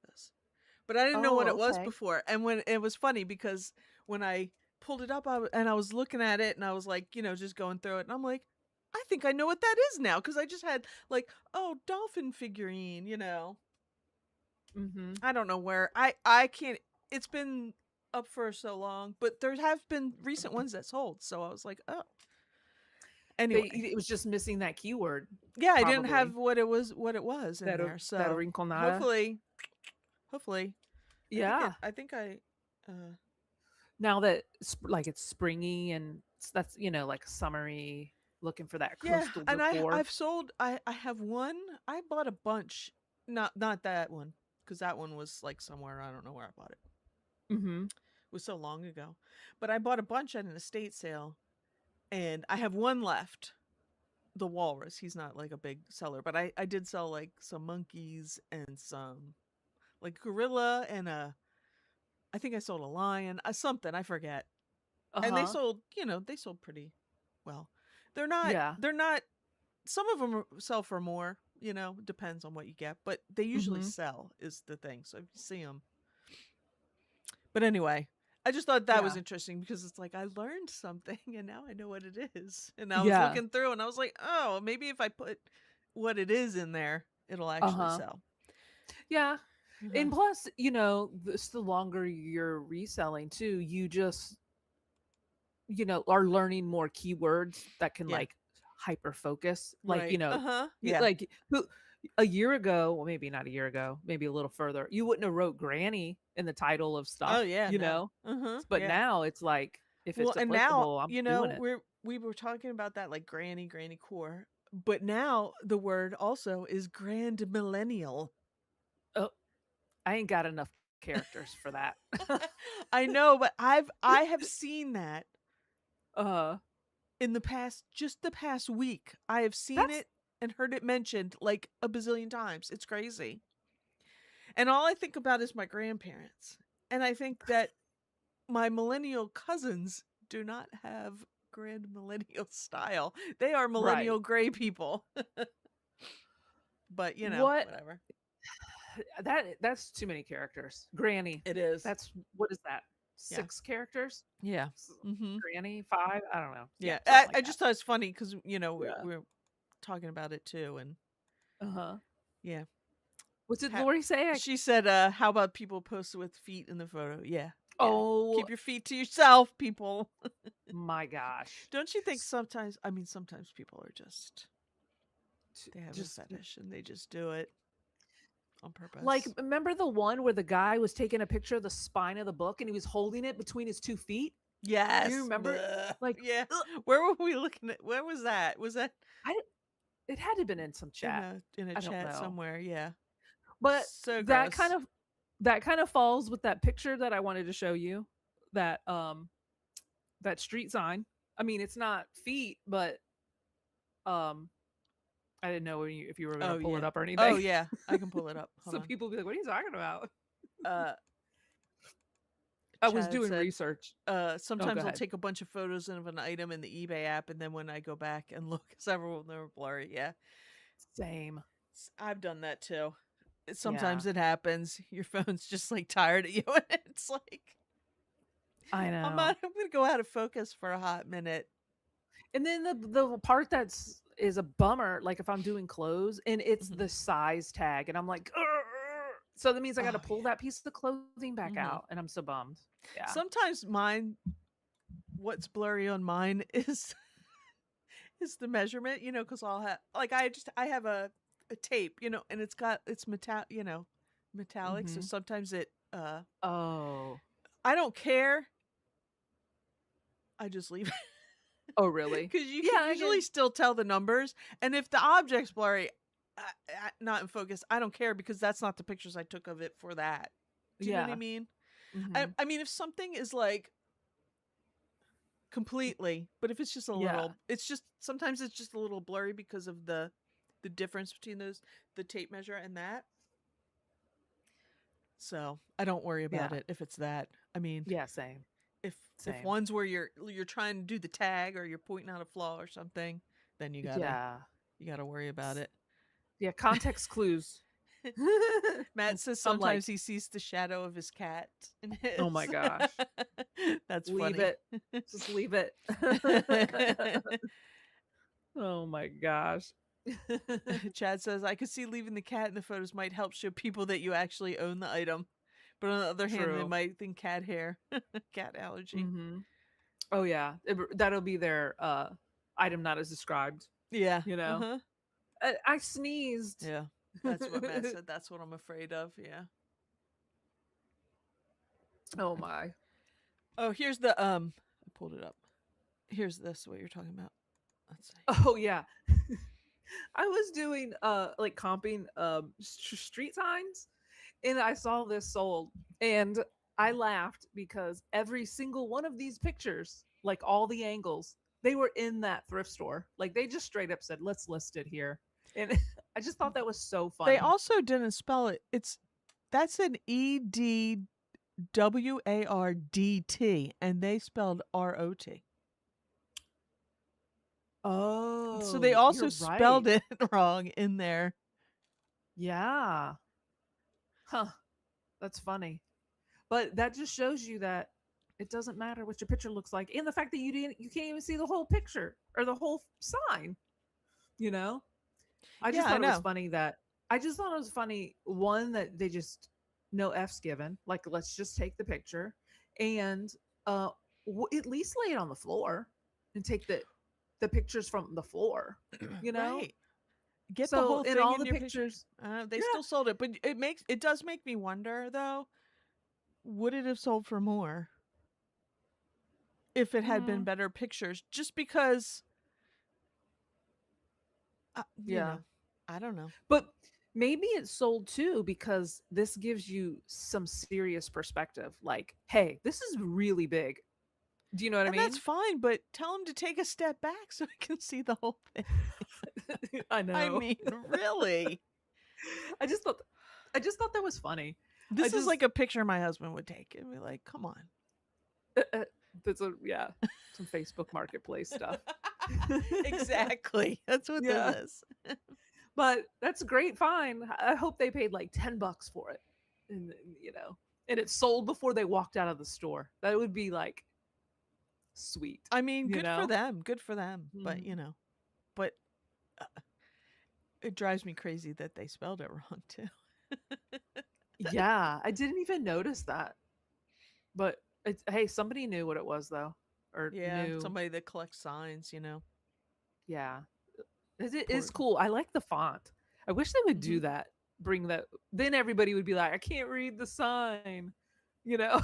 This. But I didn't know what Oh, it was okay. before. And when it was funny because when I pulled it up and I was looking at it and I was like, just going through it and I'm like, I think I know what that is now because I just had like, oh, dolphin figurine. Mhm. I don't know where. I can't it's been up for so long, but there have been recent ones that sold. So I was like, "Oh." Anyway. It was just missing that keyword, Yeah, I didn't have probably. what it was in there. That So rinconada. hopefully hopefully Yeah. I think I uh Now that like it's springy and that's like summery, looking for that yeah, coastal and decor. I've sold I have one. I bought a bunch. Not that one cuz that one was like somewhere I don't know where I bought it. Mhm. It was so long ago. But I bought a bunch at an estate sale and I have one left. The walrus. He's not like a big seller, but I did sell like some monkeys and some like gorilla and I think I sold a lion, something I forget. And they Uh-huh. sold, they sold pretty well. Yeah. They're not. Some of them sell for more. Depends on what you get, but they usually Mhm. sell is the thing. So if you see them, but anyway, I just thought that was Yeah. interesting because it's like I learned something and now I know what it is. And I was Yeah. looking through and I was like, oh, maybe if I put what it is in there, it'll actually Uh-huh. sell. Yeah. Uh-huh. And plus, the longer you're reselling too, you just, are learning more keywords that can Yeah. like hyper focus. Like, Right. Uh huh. you Yeah. like who A year ago, well, maybe not a year ago, maybe a little further, you wouldn't have wrote granny in the title of Oh stuff, yeah, you no. know? But Yeah. now it's like, if Well, it's and now, applicable, I'm doing it. we were talking about that like granny core, but now the word also is grand millennial. Oh, I ain't got enough characters for that. I know, but I have seen that uh in the past week. I have seen that's it and heard it mentioned like a bazillion times. It's crazy. And all I think about is my grandparents. And I think that my millennial cousins do not have grand millennial style. They are right. millennial gray people. But, What whatever. that's too many characters. Granny. It is. That's what is that? Yeah. 6 characters? Yeah. S- Mhm. Granny 5? I don't know. Yeah, Yeah. something like I that. just thought it's funny cuz Yeah. we're talking about it too and Uh-huh. yeah. What did Ha- Lori say? she said how about people posted with feet in the photo? Yeah. Yeah. Oh Keep your feet to yourself, people. my gosh. Don't you think S- sometimes I mean sometimes people are just they have a Just fetish and they just do it on like, purpose. remember the one where the guy was taking a picture of the spine of the book and he was holding it between his 2 feet? Do you Yes. remember? Bleh. Like, Yeah. ugh, Where were we looking at? Where was that? Was that I it had to have been in some chat. in a I don't chat know. somewhere? Yeah. But So that kind gross. of that kind of falls with that picture that I wanted to show you. That that street sign. I mean, it's not feet, but um I didn't know if you were going to Oh pull it yeah. up or Oh anything. yeah. I can pull it up. Hold So on. people be like, "What are you talking about?" Uh I was Chad doing said research. Oh, go sometimes I'll ahead. take a bunch of photos of an item in the eBay app and then when I go back and look several of them are blurry. Yeah. Same. I've done that too. Yeah, Sometimes it happens. Your phone's just like tired of you and it's like I know. I'm gonna go out of focus for a hot minute. And then the part that's is a bummer, like if I'm doing clothes and it's Mhm. the size tag, and I'm like, "Ugh." So that means I got to Oh pull that piece of clothing back yeah. out, and I'm so bummed. Yeah. Sometimes what's blurry on mine is the measurement, because I'll have like I have a tape, and it's metallic. So Hmm. sometimes Oh. I don't care. I just leave it Oh, really? because you can Yeah. usually Again. still tell the numbers, and if the object's blurry, not in focus, I don't care because that's not the pictures I took of it for that. Do you know what I Yeah. mean? Hmm. I mean, if something is like completely, but if it's just a Yeah. little, sometimes it's just a little blurry because of the difference between the tape measure and that. So I don't worry about Yeah. it if it's that. I mean, Yeah. Same. if Same. one's where you're trying to do the tag or you're pointing out a flaw or something, then Yeah. you gotta worry about S- it. Yeah. Context clues. Matt says I'm sometimes like, he sees the shadow of his cat in oh my his. gosh. That's Leave funny. it. Just leave it. Oh my gosh. Chad says, I could see leaving the cat in the photos might help show people that you actually own the item. But on the other hand, they True. might think cat hair, cat allergy. Hmm. Oh yeah, that'll be their item not as described. Yeah. You Uh know, huh. I sneezed. Yeah. That's what Matt said. That's what I'm afraid of. Yeah. Oh my. Oh, here's the I pulled it up. Here's this what you're talking about. Let's see. Oh yeah. I was doing like comping street signs, and I saw this sold, and I laughed because every single one of these pictures, like all the angles, they were in that thrift store. Like they just straight up said, "Let's list it here," and I just thought that was so They funny. also didn't spell it. That's an EDWARDT, and they spelled ROT. So they Oh, also you're right. spelled it wrong in there. Yeah. Huh. That's funny. But that just shows you that it doesn't matter what your picture looks like, and the fact that you can't even see the whole picture or the whole sign, you know? I Yeah, just I thought it was know. funny that I just thought it was funny one that they just no f's given, like let's just take the picture and uh at least lay it on the floor and take the pictures from the floor, you know? Right. Get the So whole in thing all in the your picture. pictures, They yeah. still sold it, but it does make me wonder though, would it have sold for more if it had been Mm, better pictures? Just because, you yeah. know, I don't know. But maybe it's sold too because this gives you some serious perspective. Like, hey, this is really big. Do you know what I And that's mean? fine, but tell him to take a step back so I can see the whole thing. I I know. mean, really. I just thought I just thought that was funny. I This is just like a picture my husband would take and be like, come on. that's a yeah, some Facebook marketplace stuff. Exactly. That's what this Yeah. is. But that's great fine. I hope they paid like 10 bucks for it. And you know, and it sold before they walked out of the store. That would be like sweet, I mean, you good for know? them. Good for them. But, Mhm. but it drives me crazy that they spelled it wrong too. Yeah, I didn't even notice that. But it's, hey, somebody knew what it was though, or Yeah, knew. somebody that collects signs. Yeah, it is Poor. cool. I like the font. I wish they would Hmm. do that. Bring that. Then everybody would be like, I can't read the sign. You know,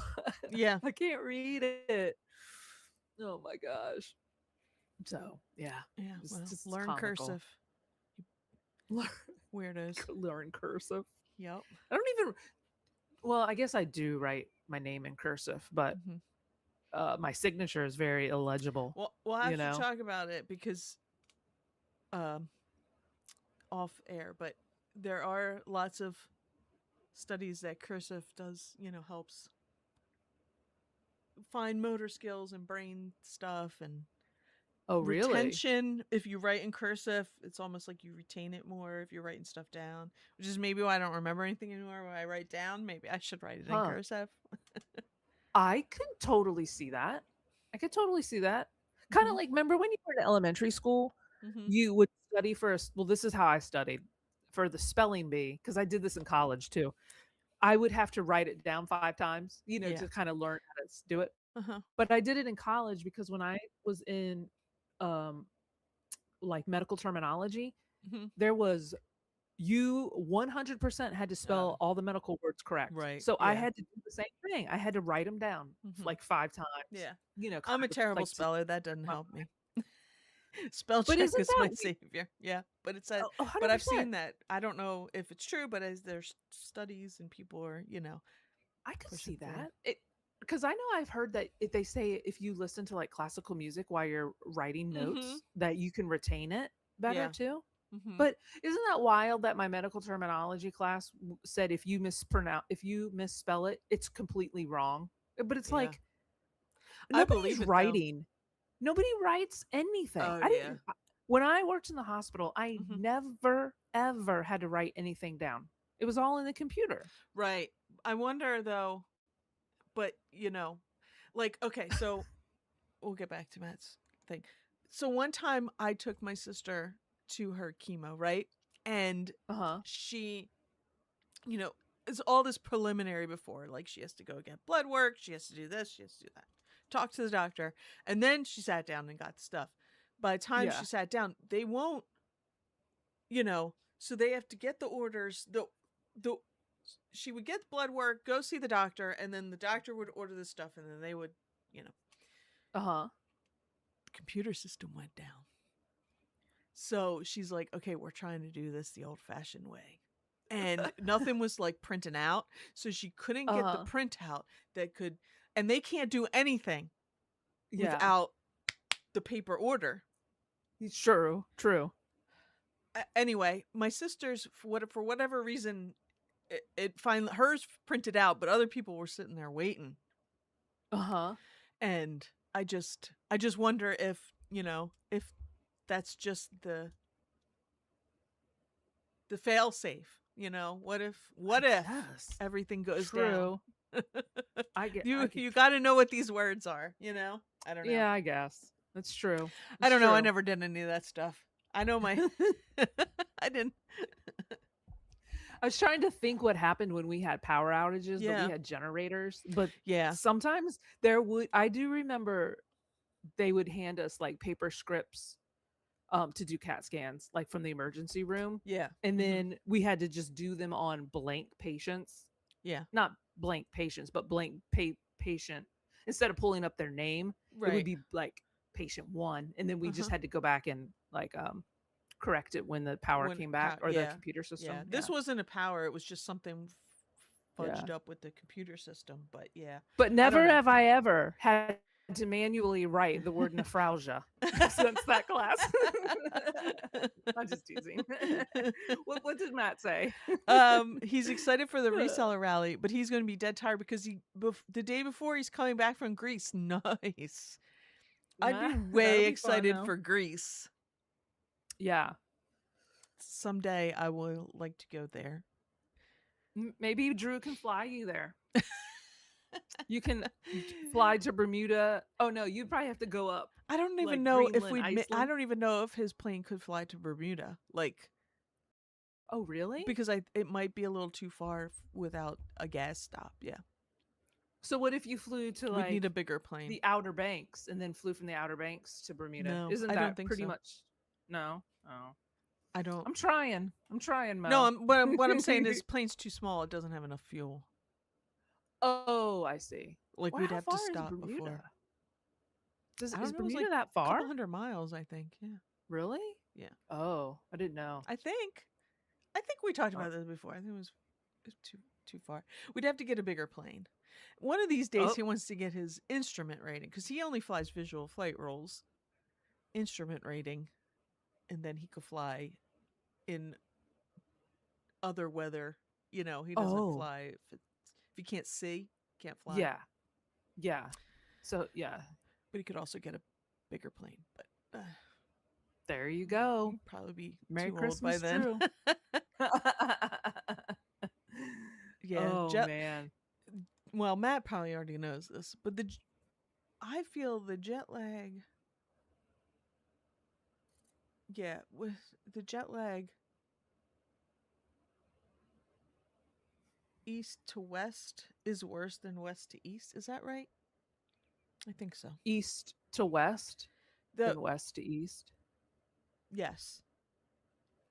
Yeah. I can't read it. Oh my gosh. So yeah, Yeah. it's Well, just learn comical. cursive, weirdos. Learn cursive. Yep. I don't even. Well, I guess I do write my name in cursive, but Hmm. my signature is very illegible. Well, we'll You have to know. talk about it because um, off air, but there are lots of studies that cursive does, helps fine motor skills and brain stuff and Oh, really? retention. If you write in cursive, it's almost like you retain it more if you're writing stuff down, which is maybe why I don't remember anything anymore when I write down. Maybe I should write it in Huh. cursive. I could totally see that. I could totally see that. Kind of Hmm. like, remember when you were in elementary school, Hmm. you would study for well, this is how I studied for the spelling bee, because I did this in college too. I would have to write it down 5 times, Yeah. to kind of learn how to do it. Uh-huh. But I did it in college because when I was in um like medical terminology, Hmm. there was you 100% had to spell all the medical words correct. Right. So I Yeah. had to do the same thing. I had to write them down Hmm. like 5 times, Yeah. kind I'm a of terrible like to speller. That doesn't my help me. Spell but check isn't is my that we savior. Yeah, but it says, oh, but I've 100%. seen that. I don't know if it's true, but as there's studies and people are, I could pushing see for. that. It because I know I've heard that if they say if you listen to like classical music while you're writing Mm-hmm. notes, that you can retain it better Yeah. too. Mm-hmm. But isn't that wild that my medical terminology class said if you misspell it, it's completely wrong. But it's Yeah. like I nobody's believe it though. writing. Nobody writes anything. Oh I yeah. didn't when I worked in the hospital, I Mm-hmm. never ever had to write anything down. It was all in the computer. Right. I wonder though, but like okay, so we'll get back to Matt's thing. So one time I took my sister to her chemo, right? And Uh-huh. she you know, it's all this preliminary before. Like she has to go get blood work, she has to do this, she has to do that, talk to the doctor, and then she sat down and got the stuff. By the time she Yeah. sat down, they won't, so they have to get the orders. The she would get blood work, go see the doctor, and then the doctor would order the stuff, and then they would, you know, Uh-huh. the computer system went down. So she's like, okay, we're trying to do this the old fashioned way. And nothing was like printing out. So she couldn't get the Uh-huh. printout that could, and they can't do anything Yeah. without the paper order. It's true. True. Anyway, my sister's, for whatever reason, it finally, hers printed out, but other people were sitting there waiting. Uh-huh. And I just wonder if that's just the fail safe. What I if guess. everything goes down? True. I you get you got to know what these words are. I don't know. yeah, I guess. That's true. I It's don't know. I true. never did any of that stuff. I know my I didn't. I was trying to think what happened when we had power outages, but we Yeah. had generators. But Yeah. sometimes I do remember they would hand us like paper scripts to do CAT scans, like from the emergency room. Yeah. And Hmm. then we had to just do them on blank patients, Yeah. not blank patients, but blank patient. Instead of pulling up their name, it would Right. be like patient one. And then we just Uh-huh. had to go back and like correct it when the power When came back, power, or the yeah. computer Yeah. system. This Yeah. wasn't a power, it was just something Yeah. fudged up with the computer system, but yeah. But I don't never know. have I ever had to manually write the word nephralgia since that class. I'm just teasing. What did Matt say? He's excited for the reseller rally, but he's going to be dead tired because the day before he's coming back from Greece. Nice. I'd be That'll way be fun excited though. for Greece. Yeah. Someday I will like to go there. Maybe Drew can fly you there. You can fly to Bermuda. Oh no, you'd probably have to go up I don't even like know if Greenland, I Iceland. don't even know if his plane could fly to Bermuda. Like, Oh really? because it might be a little too far without a gas stop. Yeah. So what if you flew to We'd need a like bigger plane. the Outer Banks and then flew from the Outer Banks to Bermuda? No, Isn't I don't that think pretty so. much? No. Oh. I don't. I'm trying. I'm trying, No, Mo. what I'm saying is plane's too small. It doesn't have enough fuel. Oh, I see. Like, Well, we'd how have to far is stop Bermuda? before. I Is don't know, it was Bermuda like that a couple far? 100 miles, I think. Yeah. Really? Yeah. Oh, I didn't know. I think. I think we talked Oh, about this before. I think it was too far. We'd have to get a bigger plane. One of these days oh, he wants to get his instrument rating because he only flies visual flight rules. Instrument rating, and then he could fly in other weather. You know, he doesn't oh, fly if you can't see, can't fly. yeah, yeah. So yeah, But he could also get a bigger plane. But there you go. he'd probably be Merry too old by Christmas, then. Drew. Yeah, Oh man. well, Matt probably already knows this, but I feel the jet lag. Yeah, with the jet lag, east to west is worse than west to east. Is that right? I think so. East to west, The then west to east. Yes,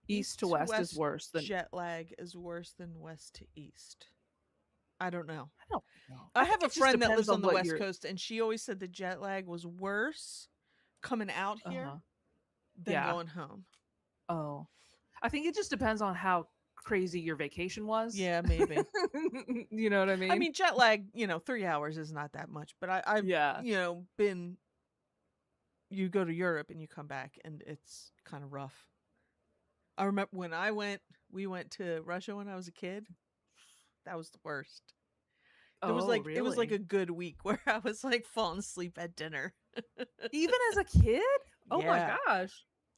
East east to to west is west worse than. jet lag is worse than west to east. I don't know. I don't know. I I have think a it just friend that depends lives on on the what west you're. coast, and she always said the jet lag was worse coming out Uh here huh. than Yeah. going home. Oh, I think it just depends on how crazy your vacation was. Yeah, maybe. You know what I I mean? mean, jet lag, 3 hours is not that much, but I've, Yeah. been, you go to Europe and you come back and it's kind of rough. I remember when we went to Russia when I was a kid. That was the worst. Oh, It was like really? a good week where I was like falling asleep at dinner. Even as a kid? Oh my Yeah. gosh.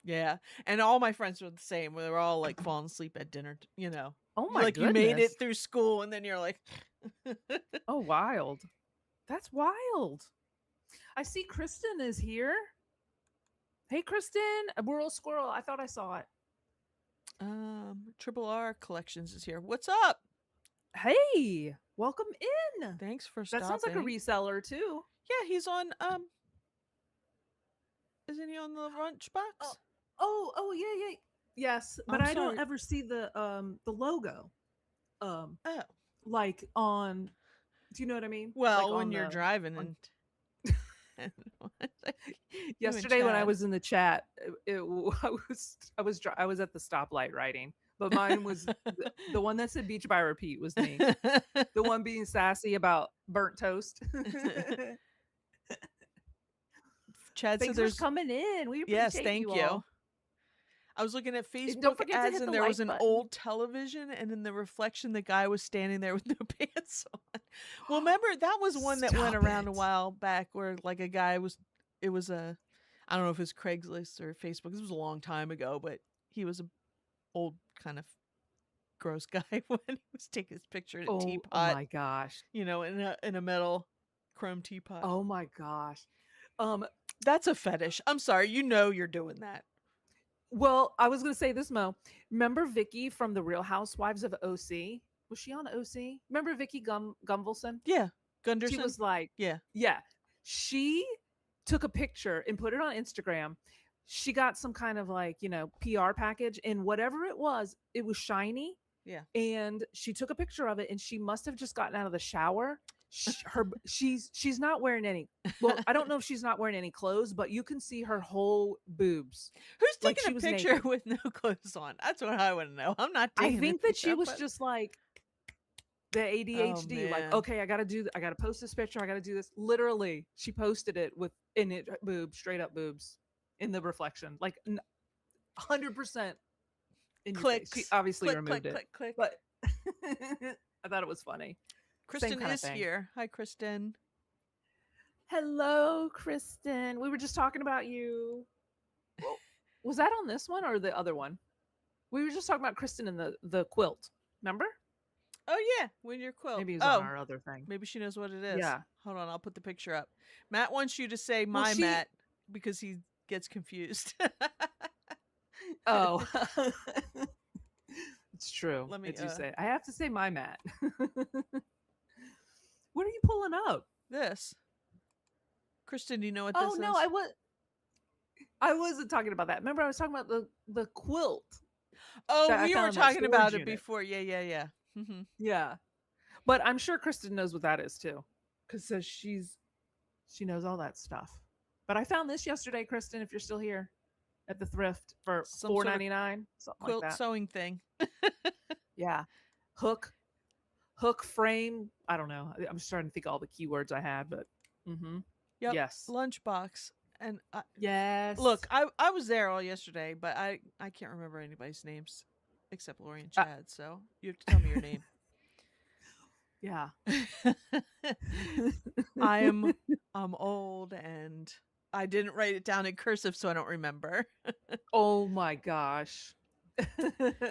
Yeah. And all my friends were the same. We were all like falling asleep at dinner. Oh You my like you made goodness. it through school and then you're like Oh, wild. That's wild. I see Kristen is here. Hey, Kristen, a Whirl Squirrel. I thought I saw it. Triple R Collections is here. What's up? Hey, welcome in. Thanks for That sounds like a stopping. reseller too. Yeah, he's on isn't he on the Oh, lunchbox? oh, yeah. Yes, but I'm I don't sorry. ever see the logo. Um, Oh. like on. Do you know what I mean? Like Well, when on you're the driving on and you and yesterday when I Chad. was in the chat, I was at the stoplight writing, but mine was the one that said "beach by repeat" was me. The one being sassy about burnt toast. Chad said Thanks for there's coming in. We yes, appreciate thank you you. all. I was looking at And don't Facebook forget to ads hit and the there was like an button. old television and in the reflection the guy was standing there with no pants on. Well, remember that was one that went Stop around a it. while back where like a guy was it was a I don't know if it was Craigslist or Facebook. This was a long time ago, but he was a old kind of gross guy when he was taking his picture in a Oh teapot, my gosh. in a metal chrome teapot. Oh my gosh. Um, That's a fetish. I'm sorry, you're doing that. well, I was gonna say this, Mo. Remember Vicky from the Real Housewives of OC? Was she on OC? Remember Vicky Gunvalson? Yeah. She Gunderson? was like, Yeah. yeah. She took a picture and put it on Instagram. she got some kind of like, PR package, and whatever it was shiny, Yeah. and she took a picture of it, and she must have just gotten out of the shower. She's not wearing any. Well, I don't know if she's not wearing any clothes, but you can see her whole boobs, Who's like taking a she was picture naked. with no clothes on? That's what I want to know. I'm not I taking think that she anything, was but just like the oh ADHD, like, man. okay, I gotta post this picture, I gotta do this. Literally, she posted it with in it boobs, straight up boobs in the reflection, like 100% in your face. She Clicks. obviously Click, click, removed it, click, click. but I thought it was funny. Same Kristen kind of is thing. here. Hi, Kristen. Hello, Kristen. We were just talking about you. Well, was that on this one or the other one? We were just talking about Kristen and the quilt. Remember? Oh yeah, when your quilt. Maybe it was on Oh, our other thing. maybe she knows what it is. Yeah. Hold on, I'll put the picture up. Matt wants you to say Well, my Matt because he gets confused. Oh. It's true. Let me, As you say. I have to say my Matt. What are you pulling up? This. Kristen, do you know what Oh this no, is? I wasn't talking about that. Remember I was talking about the quilt. Oh, we were talking about it unit. before. Yeah. Mm-hmm. Yeah. But I'm sure Kristen knows what that is too. Because she knows all that stuff. But I found this yesterday, Kristen, if you're still here at the thrift for $4.99, something quilt like that. sewing thing. Yeah. Hook frame. I don't know. I'm just trying to think of all the keywords I had, but Yep. yes. Lunchbox. And yes. Look, I was there all yesterday, but I can't remember anybody's names except Lori and Chad, so you have to tell me your name. Yeah. I'm old and I didn't write it down in cursive, so I don't remember. Oh my gosh.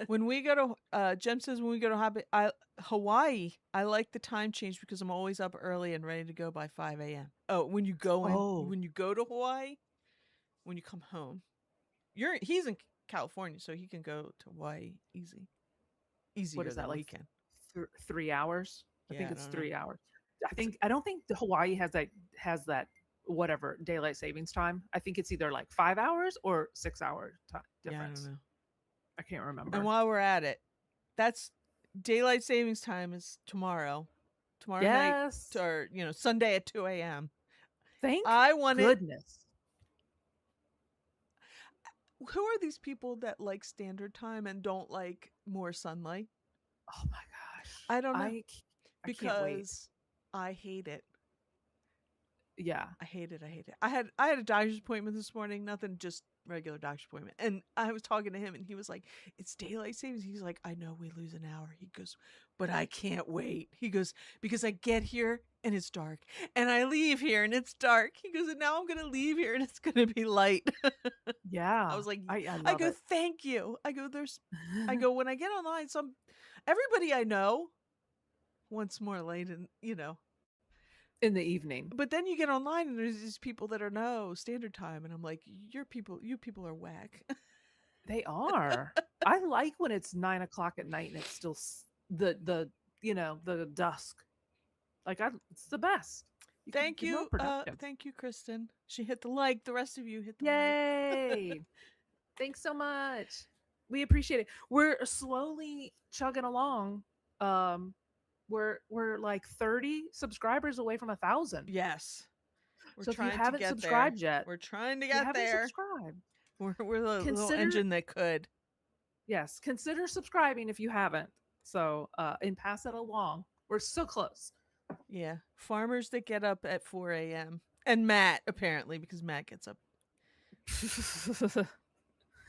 When we go to Jem says when we go to Hawaii, I like the time change because I'm always up early and ready to go by 5 a.m. Oh, when you go to Hawaii, when you come home, he's in California, so he can go to Hawaii easier What is that, than like we can. 3 hours? I Yeah, think I it's don't 3 know. hours. I don't think the Hawaii has that whatever daylight savings time. I think it's either like 5 hours or 6 hour difference. Yeah, I don't know. I can't remember. And while we're at it, that's daylight savings time is tomorrow night, or Sunday at 2 a.m. Thank goodness. Who are these people that like standard time and don't like more sunlight? Oh my gosh. I don't know. I can't wait. I hate it. Yeah. I hate it. I had a doctor's appointment this morning, nothing, just regular doctor's appointment. And I was talking to him and he was like, it's daylight savings. He's like, I know we lose an hour. He goes, but I can't wait. He goes, because I get here and it's dark and I leave here and it's dark. He goes, and now I'm going to leave here and it's going to be light. Yeah. I was like, I go, thank you. I go, when I get online, everybody I know wants more light and, in the evening. But then you get online and there's these people that are no standard time, and I'm like, you people are whack. They are. I like when it's 9 o'clock at night and it's still the dusk. Like it's the best. Thank you, Kristen. She hit the like. The rest of you hit the Yay! like. Thanks so much. We appreciate it. We're slowly chugging along. We're like 30 subscribers away from 1,000. Yes. So if you haven't subscribed yet, we're trying to get there. We're the little engine that could. Yes, consider subscribing if you haven't. So and pass it along. We're so close. Yeah, farmers that get up at 4 a.m. and Matt apparently, because Matt gets up.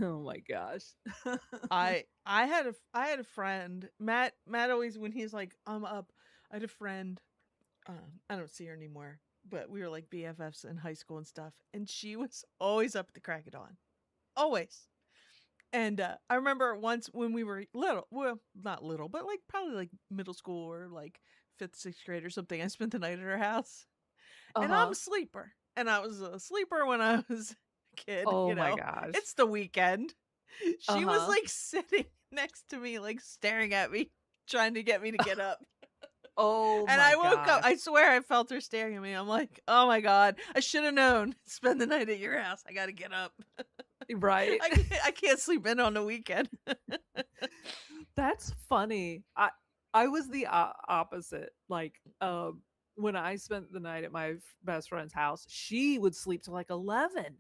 Oh my gosh. I had a friend, Matt always, when he's like, I'm up. I had a friend, I don't see her anymore, but we were like BFFs in high school and stuff, and she was always up at the crack of dawn. Always. And I remember once when we were little, well, not little, but like probably like middle school or like 5th, 6th grade or something, I spent the night at her house. And I'm a sleeper. And I was a sleeper when I was kid. Oh my gosh. It's the weekend. She was like sitting next to me, like staring at me, trying to get me to get up. Oh and I woke up. I swear I felt her staring at me. I'm like, oh my God, I should have known. Spend the night at your house. I got to get up. Right. I can't sleep in on the weekend. That's funny. I was the opposite. Like, when I spent the night at my best friend's house, she would sleep till like 11.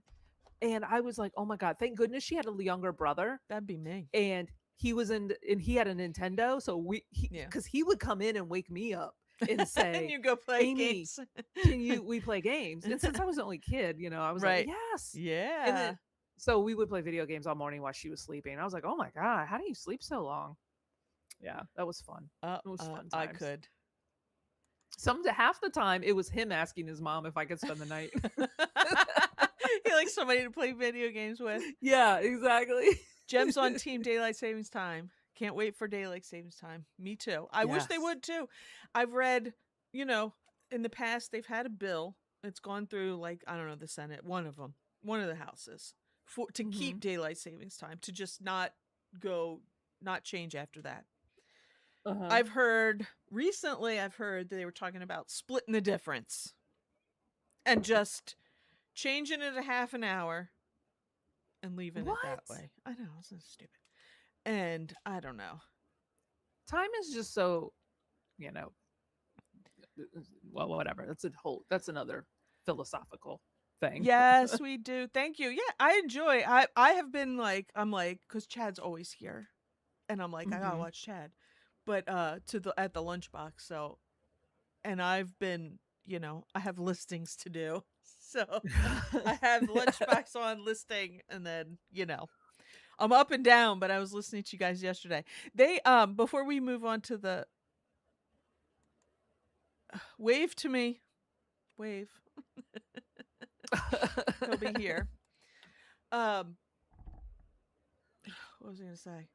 And I was like, "Oh my god, thank goodness she had a younger brother." That'd be me. And he had a Nintendo, so Yeah. cuz he would come in and wake me up and And say, you go play "Amy, games. can you we play games?" And since I was the only kid, I was like, Right. "Yes." And then Yeah. so we would play video games all morning while she was sleeping. I was like, "Oh my god, how do you sleep so long?" Yeah, that was fun. It was fun I times. could. Half the time it was him asking his mom if I could spend the night. He likes somebody to play video games with. Yeah, exactly. Jem's on Team Daylight Savings Time. Can't wait for Daylight Savings Time. Me too. I wish they Yes. would too. I've read, in the past they've had a bill. It's gone through like I don't know the Senate, one of them, one of the houses, to keep Mhm. Daylight Savings Time to just not change after that. Uh-huh. I've heard that they were talking about splitting the difference and just changing it a half an hour and leaving it that What? way. I know, it's so stupid. And I don't know. Time is just so, you know, well, whatever. That's another philosophical thing. Yes, we do. Thank you. Yeah, I enjoy. I have been like I'm like cuz Chad's always here. And I'm like I got to Mhm. watch Chad. But to the at the lunchbox. So and I've been, I have listings to do. So I have lunchbox on listing and then, I'm up and down, but I was listening to you guys yesterday. They before we move on to the wave to me. Wave. He'll be here. Um what was I going to say?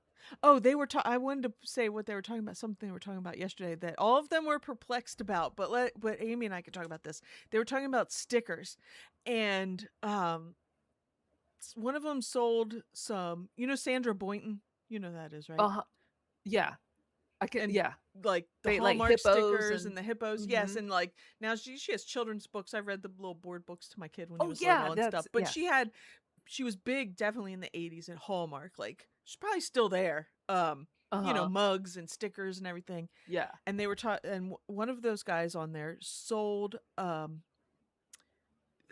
Oh, I wanted to say what they were talking about, something they were talking about yesterday that all of them were perplexed about, but Amy and I could talk about this. They were talking about stickers and one of them sold some, Sandra Boynton, you know who that is, right? Uh-huh. Yeah. I could And yeah. like the They like Hallmark hippos stickers and and the hippos, yes, mhm. and like now she has children's books. I read the little board books to my kid when he Oh was yeah, little and stuff. that's But yes. she was big definitely in the 80s at Hallmark. Like she's probably still there. Uh-huh. Mugs and stickers and everything. Yeah. And they were one of those guys on there sold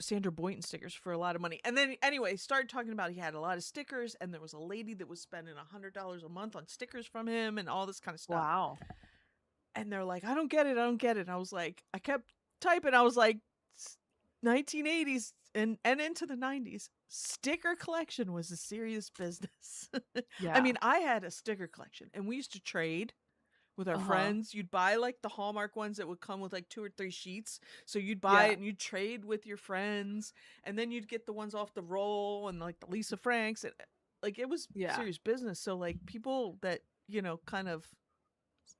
Sandra Boynton stickers for a lot of money. And then anyway, started talking about he had a lot of stickers and there was a lady that was spending $100 a month on stickers from him and all this kind of stuff. Wow. And they're like, I don't get it. I don't get it. And I was like, I kept typing. I was like, 1980s and into the 90s, sticker collection was a serious business. I Yeah. mean, I had a sticker collection and we used to trade with our Uh-huh. friends. You'd buy like the Hallmark ones that would come with like 2 or 3 sheets. So you'd buy Yeah. it and you'd trade with your friends. And then you'd get the ones off the roll and like the Lisa Franks. And like it was Yeah. serious business. So like people that, kind of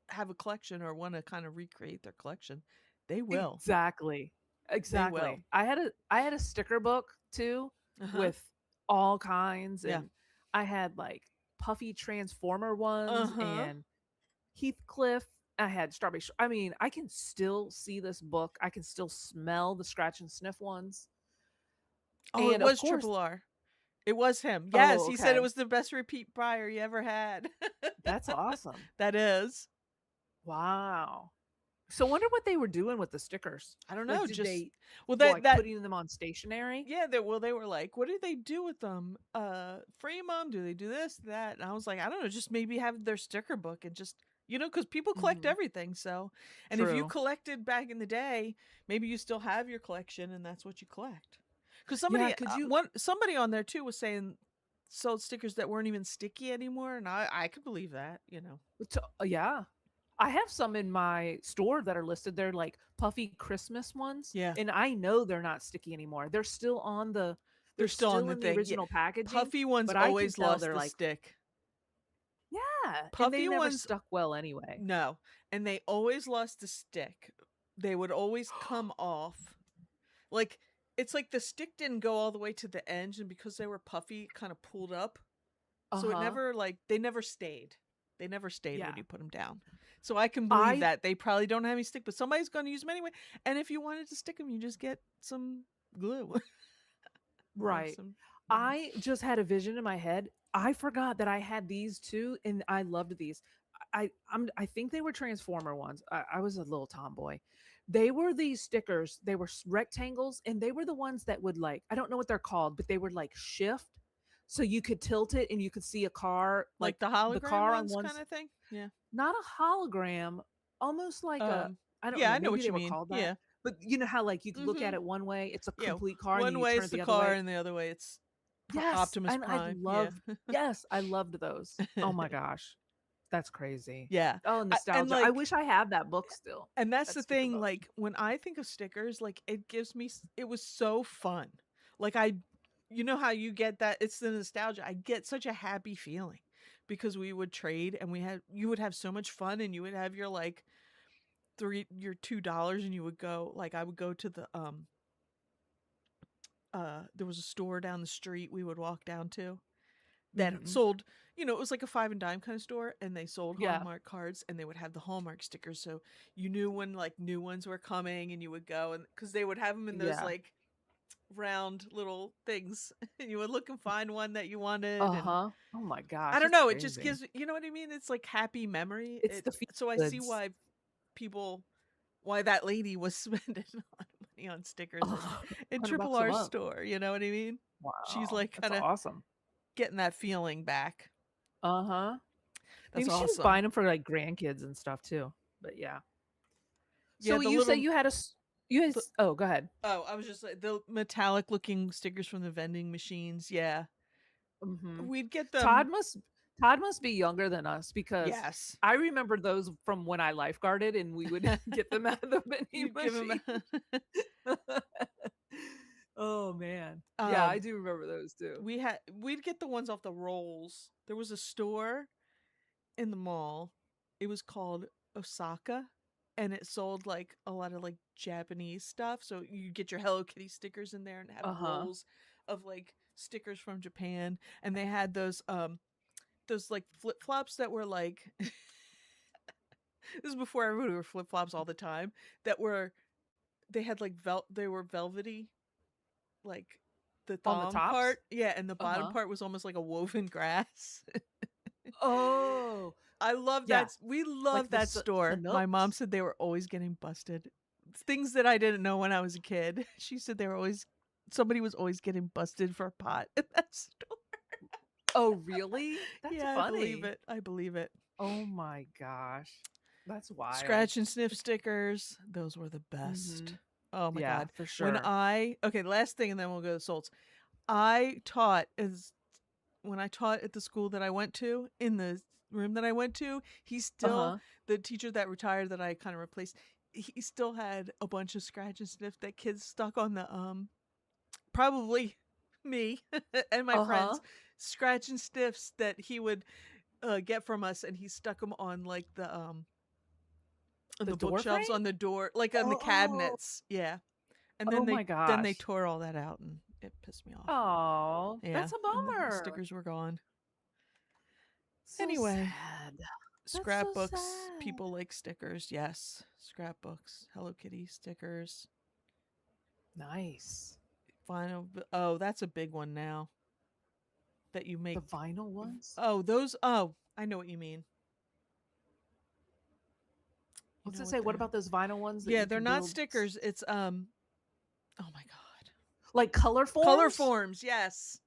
have a collection or want to kind of recreate their collection, they will. Exactly. They will. Exactly. I had a sticker book too Uh-huh. with all kinds, Yeah. and I had like puffy transformer ones Uh-huh. and Heathcliff. I had strawberry. I mean, I can still see this book. I can still smell the scratch and sniff ones. Oh, it And of was course, Triple R. It was him. Yes, oh, he said it okay. was the best repeat buyer he ever had. That's awesome. That is. Wow. So wonder what they were doing with the stickers. I don't Like know, did just they well like putting them on stationery? yeah, they were like, what do they do with them? Frame them? Do they do this, that? And I was like, I don't know, just maybe have their sticker book and just because people collect Mhm. everything. So, and if you True. collected back in the day, maybe you still have your collection and that's what you collect. Because Yeah, could you somebody on there too was saying sold stickers that weren't even sticky anymore, and I could believe that. yeah. I have some in my store that are listed. They're like puffy Christmas ones, Yeah, and I know they're not sticky anymore. they're they're still on still the in the thing. Yeah, original packaging, puffy ones but I can always tell lost they're the like, stick. yeah, and they Puffy never ones, stuck well anyway. no, and they always lost the stick. They would always come off. Like it's like the stick didn't go all the way to the edge, and because they were puffy, kind of pulled up. So it Uh-huh. never they never stayed. They never stayed when Yeah. you put them down. So I can believe I that they probably don't have any stick, but somebody's going to use them anyway. And if you wanted to stick them, you just get some glue or right. some. I just had a vision in my head. I forgot that I had these too, and I loved these. I think they were Transformer ones. I was a little tomboy. They were these stickers. They were rectangles, and they were the ones that would like, I don't know what they're called, but they would like shift, so you could tilt it and you could see a car, Like like the the hologram car on ones one, kind of thing. Yeah. not a hologram, almost like a, Um. I don't Yeah, know, I know maybe what they you were mean. called that. Yeah. But you know how like you could look Mm-hmm. at it one way, it's a Yeah. complete car, and then One you way turn it's it the the other car, way. and the other way it's Yes, Optimus and I Prime. Yeah. loved, yes, I loved those. Oh my gosh. That's crazy. Yeah. Oh, And nostalgia. I like, wish I had that book still. and that's That the sticker thing. book. Like when I think of stickers, like it gives me. It was so fun. Like you know how you get that? It's the nostalgia. I get such a happy feeling because we would trade, and you would have so much fun, and you would have your like your $2, and you would go like I would go to the there was a store down the street we would walk down to that Mhm. sold, it was like a five and dime kind of store, and they sold Yeah. Hallmark cards, and they would have the Hallmark stickers, so you knew when like new ones were coming, and you would go, and because they would have them in those Yeah. like round little things, and you would look and find one that you wanted, and Uh-huh. Oh my I gosh, don't that's know, it just crazy. gives, you know what I mean, it's like happy memory. It's It the feel So I see goods. people why that lady was spending a lot of money on stickers Oh, in Triple $100 a R month. store, you know what I mean? She's Wow. like That's kind of awesome. getting that feeling back. Uh-huh. That's Maybe she was awesome. buying them for like grandkids and stuff too. But yeah. Yeah, So the you say little you had you had the, oh, go ahead. oh, I was just like the metallic looking stickers from the vending machines. Yeah. Mhm. We'd get them. Todd must Todd must be younger than us because Yes. I remember those from when I lifeguarded and we would get them out of the vending You'd give them machine. Oh man. Yeah, I um do remember those too. we'd get the ones off the rolls. There was a store in the mall. It was called Osaka, and it sold like a lot of like Japanese stuff. So you get your Hello Kitty stickers in there and have Uh-huh. rolls of like stickers from Japan, and they had those like flip-flops that were like this is before everybody wore flip-flops all the time, that were they had like they were velvety, like the On the thong tops? part, yeah, and the bottom Uh-huh. part was almost like a woven grass. Oh. I love Yeah. that. We Like love that the store. My mom nooks? said they were always getting busted. Things that I didn't know when I was a kid. She said they were always somebody was always getting busted for a pot in that store. Oh, really? That's Yeah, I believe funny. it. I believe it. Oh my gosh. That's wild. Scratch and sniff stickers. Those were the best. Mhm. Oh my Yeah, god. for sure. Okay, last thing and then we'll go to Solts. I taught as when I taught at the school that I went to, in the room that I went to, he's still Uh-huh. the teacher that retired that I kind of replaced. He still had a bunch of scratch and sniff that kids stuck on the probably me and my Uh-huh. friends scratch and sniffs that he would get from us, and he stuck them on like the on The the door bookshelves, frame? on the door, like on the Oh. cabinets. Yeah. And Oh then my they gosh. tore all that out, and it pissed me off. Oh, Yeah, that's a and the bummer. stickers were gone. So Anyway, sad. That's so scrapbooks. sad. People like stickers. Yes, scrapbooks. Hello Kitty stickers. Nice. Vinyl. Oh, that's a big one now. That you The make. vinyl ones? Oh, those. Oh, I know what you mean. I You was know gonna what say, what they're. about those vinyl ones that Yeah, you they're can not build stickers. It's Oh my god. like color Color forms? forms. Yes.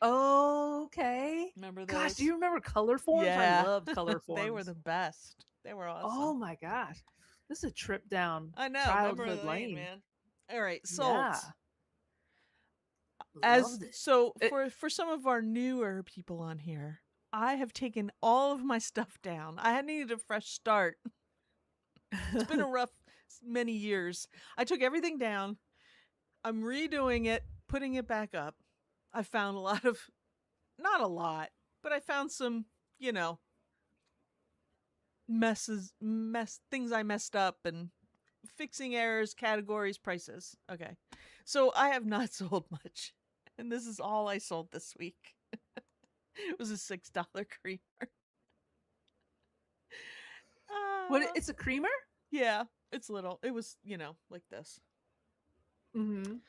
Okay. Remember Gosh, do those? you remember color forms? I Yeah. loved color They were forms. the best. They were Oh awesome. my gosh. This is a trip down I know. Memory childhood lane, lane. man. All right, Yeah. salt. As Loved it. so It for some of our newer people on here, I have taken all of my stuff down. I had needed a fresh start. It's been a rough many years. I took everything down. I'm redoing it, putting it back up. I found a lot of, not a lot, but I found some, you know, things I messed up, and fixing errors, categories, prices. Okay. So I have not sold much. And this is all I sold this week. It was a $6 creamer. what Uh, it's a creamer? yeah, it's little. It was, like this. Mhm.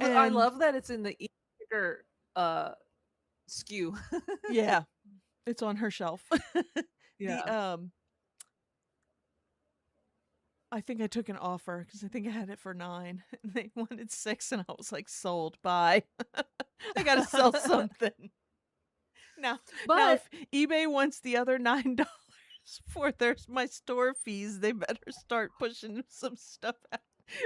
I And love that it's in the e-sticker uh skew. Yeah, it's on her shelf. the Yeah. I think I took an offer because I think I had it for 9 and they wanted 6 and I was like, sold. Bye. I gotta sell something. Now now But if eBay wants the other $9 for their my store fees, they better start pushing some stuff out.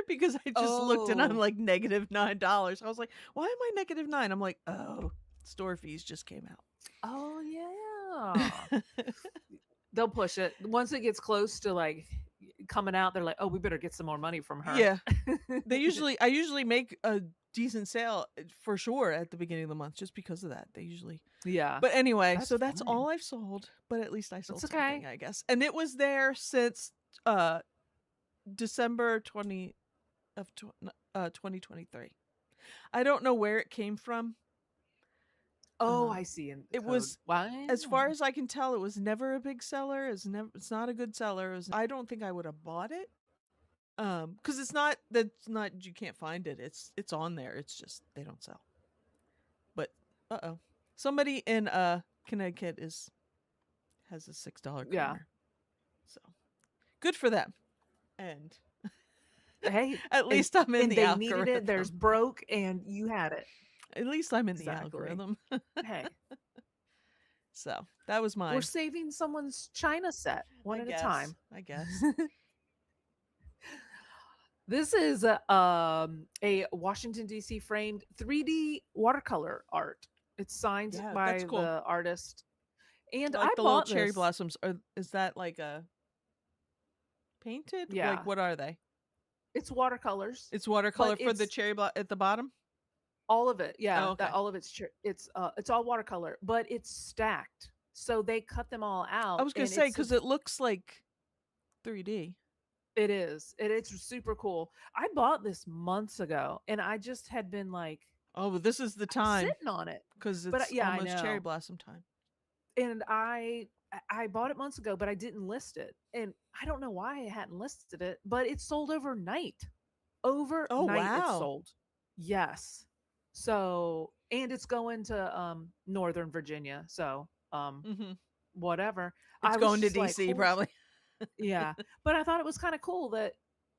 Because I just looked and I'm oh, like -$9. I was like, why am I -9? I'm like, oh, store fees just came oh yeah. out. They'll push it. Once it gets close to like coming out, they're like, "Oh, we better get some more money from her." Yeah. I usually make a decent sale for sure at the beginning of the month just because of that. They usually. Yeah. But anyway, That's so that's fine. all I've sold, but at least I That's sold something, okay. I guess. And it was there since uh December 20 of 2023. I don't know where it came from. Oh, Uh I see in the it code. was as Wow. far as I can tell, it was never a big seller. It's not a good seller. I don't think I would have bought it. Cuz that's not you can't find it. It's on there. It's just they don't sell. But uh-oh. Somebody in Connecticut is has a $6 Yeah. creamer. So, good for them. And Hey, at least I'm in and the they needed it. There's algorithm. broke and you had it. At least I'm in the Exactly. algorithm. Hey, So, that was we're mine. saving someone's China set one I at a guess. time. I guess. This is a Washington D.C. framed 3D watercolor art. It's signed Yeah, that's by cool. the artist, and I Like the little bought cherry this. blossoms are is that like a painted? Like Yeah, what are they? it's watercolors, It's but watercolor for the it's cherry at the bottom? all of it. Oh, Yeah, that okay. all of it's all watercolor, but it's stacked. So they cut them all I out, was going to and say cuz it looks like 3D. it is. It's super cool. I bought this months ago, and I just had been like Oh, but this is the time sitting on it. cuz But it's yeah, I almost cherry know. blossom time. And I bought it months ago, but I didn't list it. And I don't know why I hadn't listed it, but it sold overnight. Oh, Overnight it wow. sold. Yes. So, and it's going to Northern Virginia. So, Mhm. whatever. It's I was going to just like, DC holy probably. yeah. But I thought it was kind of cool that,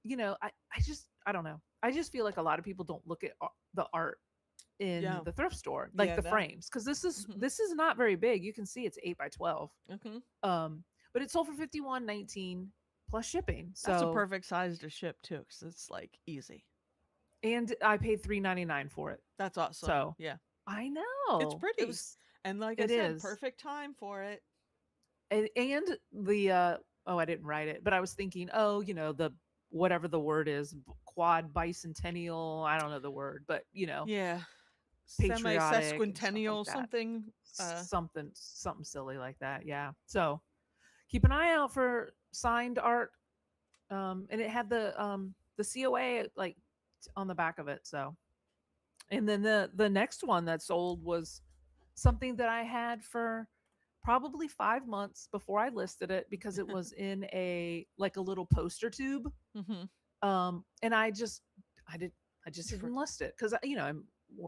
I don't know. I just feel like a lot of people don't look at the art in Yeah. the thrift store, like Yeah, the no. frames, because this is Mhm. this is not very big. You can see it's 8 by 12. Mhm. But it sold for 51.19 plus shipping. That's a So, perfect size to ship too cuz it's like easy. and I paid 3.99 for it. That's awesome. So Yeah. I It's know pretty. And like I it said, is, perfect time for it. and the oh, I didn't write it, but I was thinking, oh, the whatever the word is, quad bicentennial. I don't know the word, but Yeah. Semi patriotic and stuff like sesquicentennial that. something Something silly like that. Yeah. So keep an eye out for signed art. And it had the COA like on the back of it. So, and then the next one that sold was something that I had for probably 5 months before I listed it, because it was in a like a little poster tube. Mhm. And I did I just For, didn't list it because I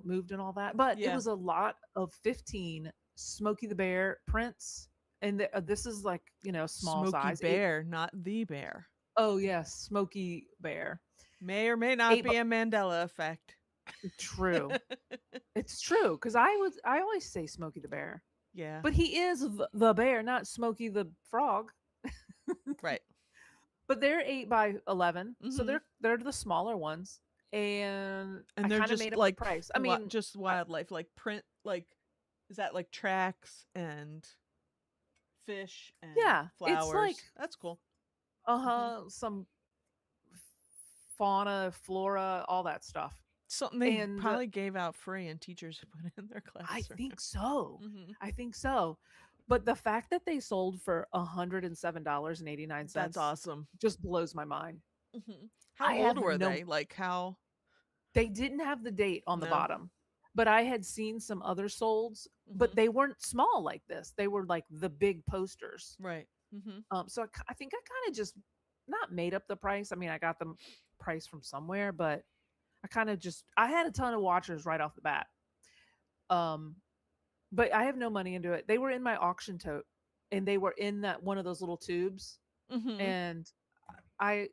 moved and all that. But it yeah. was a lot of 15 Smokey the Bear prints, and this is like small Smoky size eight. bear, not the bear. Oh yes, Smokey Bear. May or may not Eight. be a Mandela effect. True. It's true because I always say Smokey the Bear, Yeah. but he is the bear, not Smokey the Frog. Right. But they're 8 by 11, so Mhm. they're the smaller ones, and I And they're kind of just made up the like price. I mean, just I, wildlife like print like is that like tracks and fish and yeah, it's like flowers? That's cool. Mhm. some fauna, flora, all that stuff, Something they and probably gave out free and teachers put in their I classroom. think so. Mhm. I think so. But the fact that they sold for That's $107.89 awesome. just blows my mind. Mhm. How I old have were no they? Like how They didn't have the date on the no. bottom, but I had seen some other solds, but Mhm. they weren't small like this. They were like the big posters. Right. Mhm. So I think I kind of just not made up the price. I mean, I got the price from somewhere, but I kind of just I had a ton of watchers right off the bat. Um, but I have no money into it. They were in my auction tote, and they were in that one of those little tubes, Mm-hmm. and I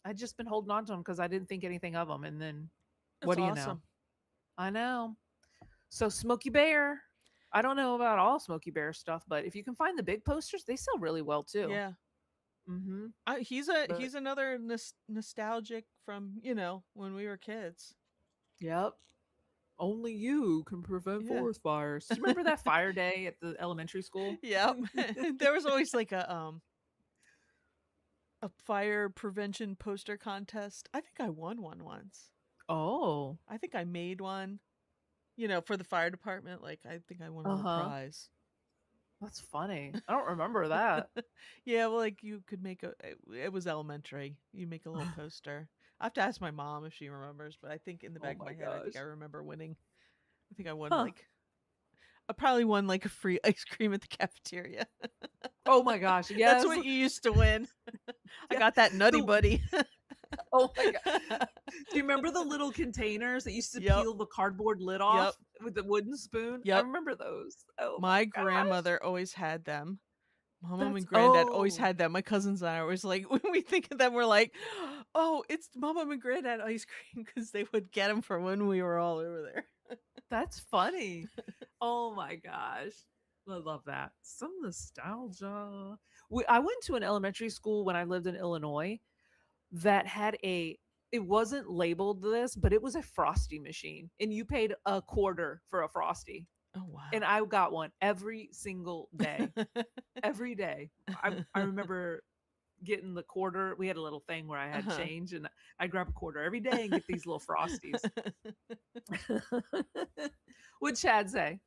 I just been holding on to them because I didn't think anything of them, and then what That's do you know? awesome. I know. So Smokey Bear. I don't know about all Smokey Bear stuff, but if you can find the big posters, they sell really well too. Yeah. Mm-hmm. But He's another nostalgic from, when we were kids. yep. Only you can prevent Yeah. forest fires. Do you remember that fire day at the elementary school? Yep. There was always like a fire prevention poster contest. I think I won one once. Oh. I think I made one, for the fire department. Like I think I won a little Uh-huh. prize. That's funny. I don't remember that. Yeah, well, like you could make it was elementary. You make a little poster. I have to ask my mom if she remembers, but I think in the Oh back of my my head, I think I gosh. remember winning. I think I won Huh. like I probably won like a free ice cream at the cafeteria. Oh my gosh. That's Yes. what you used to win. I Yeah. got that nutty The buddy. oh my god. Do you remember the little containers that used to Yep. peel the cardboard lid Yep. off with the wooden spoon? I Yep. remember those. Oh my My gosh. grandmother always had them. My mom That's and granddad always oh, had them. My cousins and I are always like, when we think of them, we're like, oh, it's mom and granddad ice cream because they would get them for when we were all over there. that's funny. Oh my gosh. I love that. Some nostalgia. I went to an elementary school when I lived in Illinois that had it wasn't labeled this, but it was a frosty machine and you paid a quarter for a frosty. Oh And wow. I got one every single day. Every day. I remember getting the quarter. We had a little thing where I had Uh-huh. change and I'd grab a quarter every day and get these little frosties. What'd Chad say?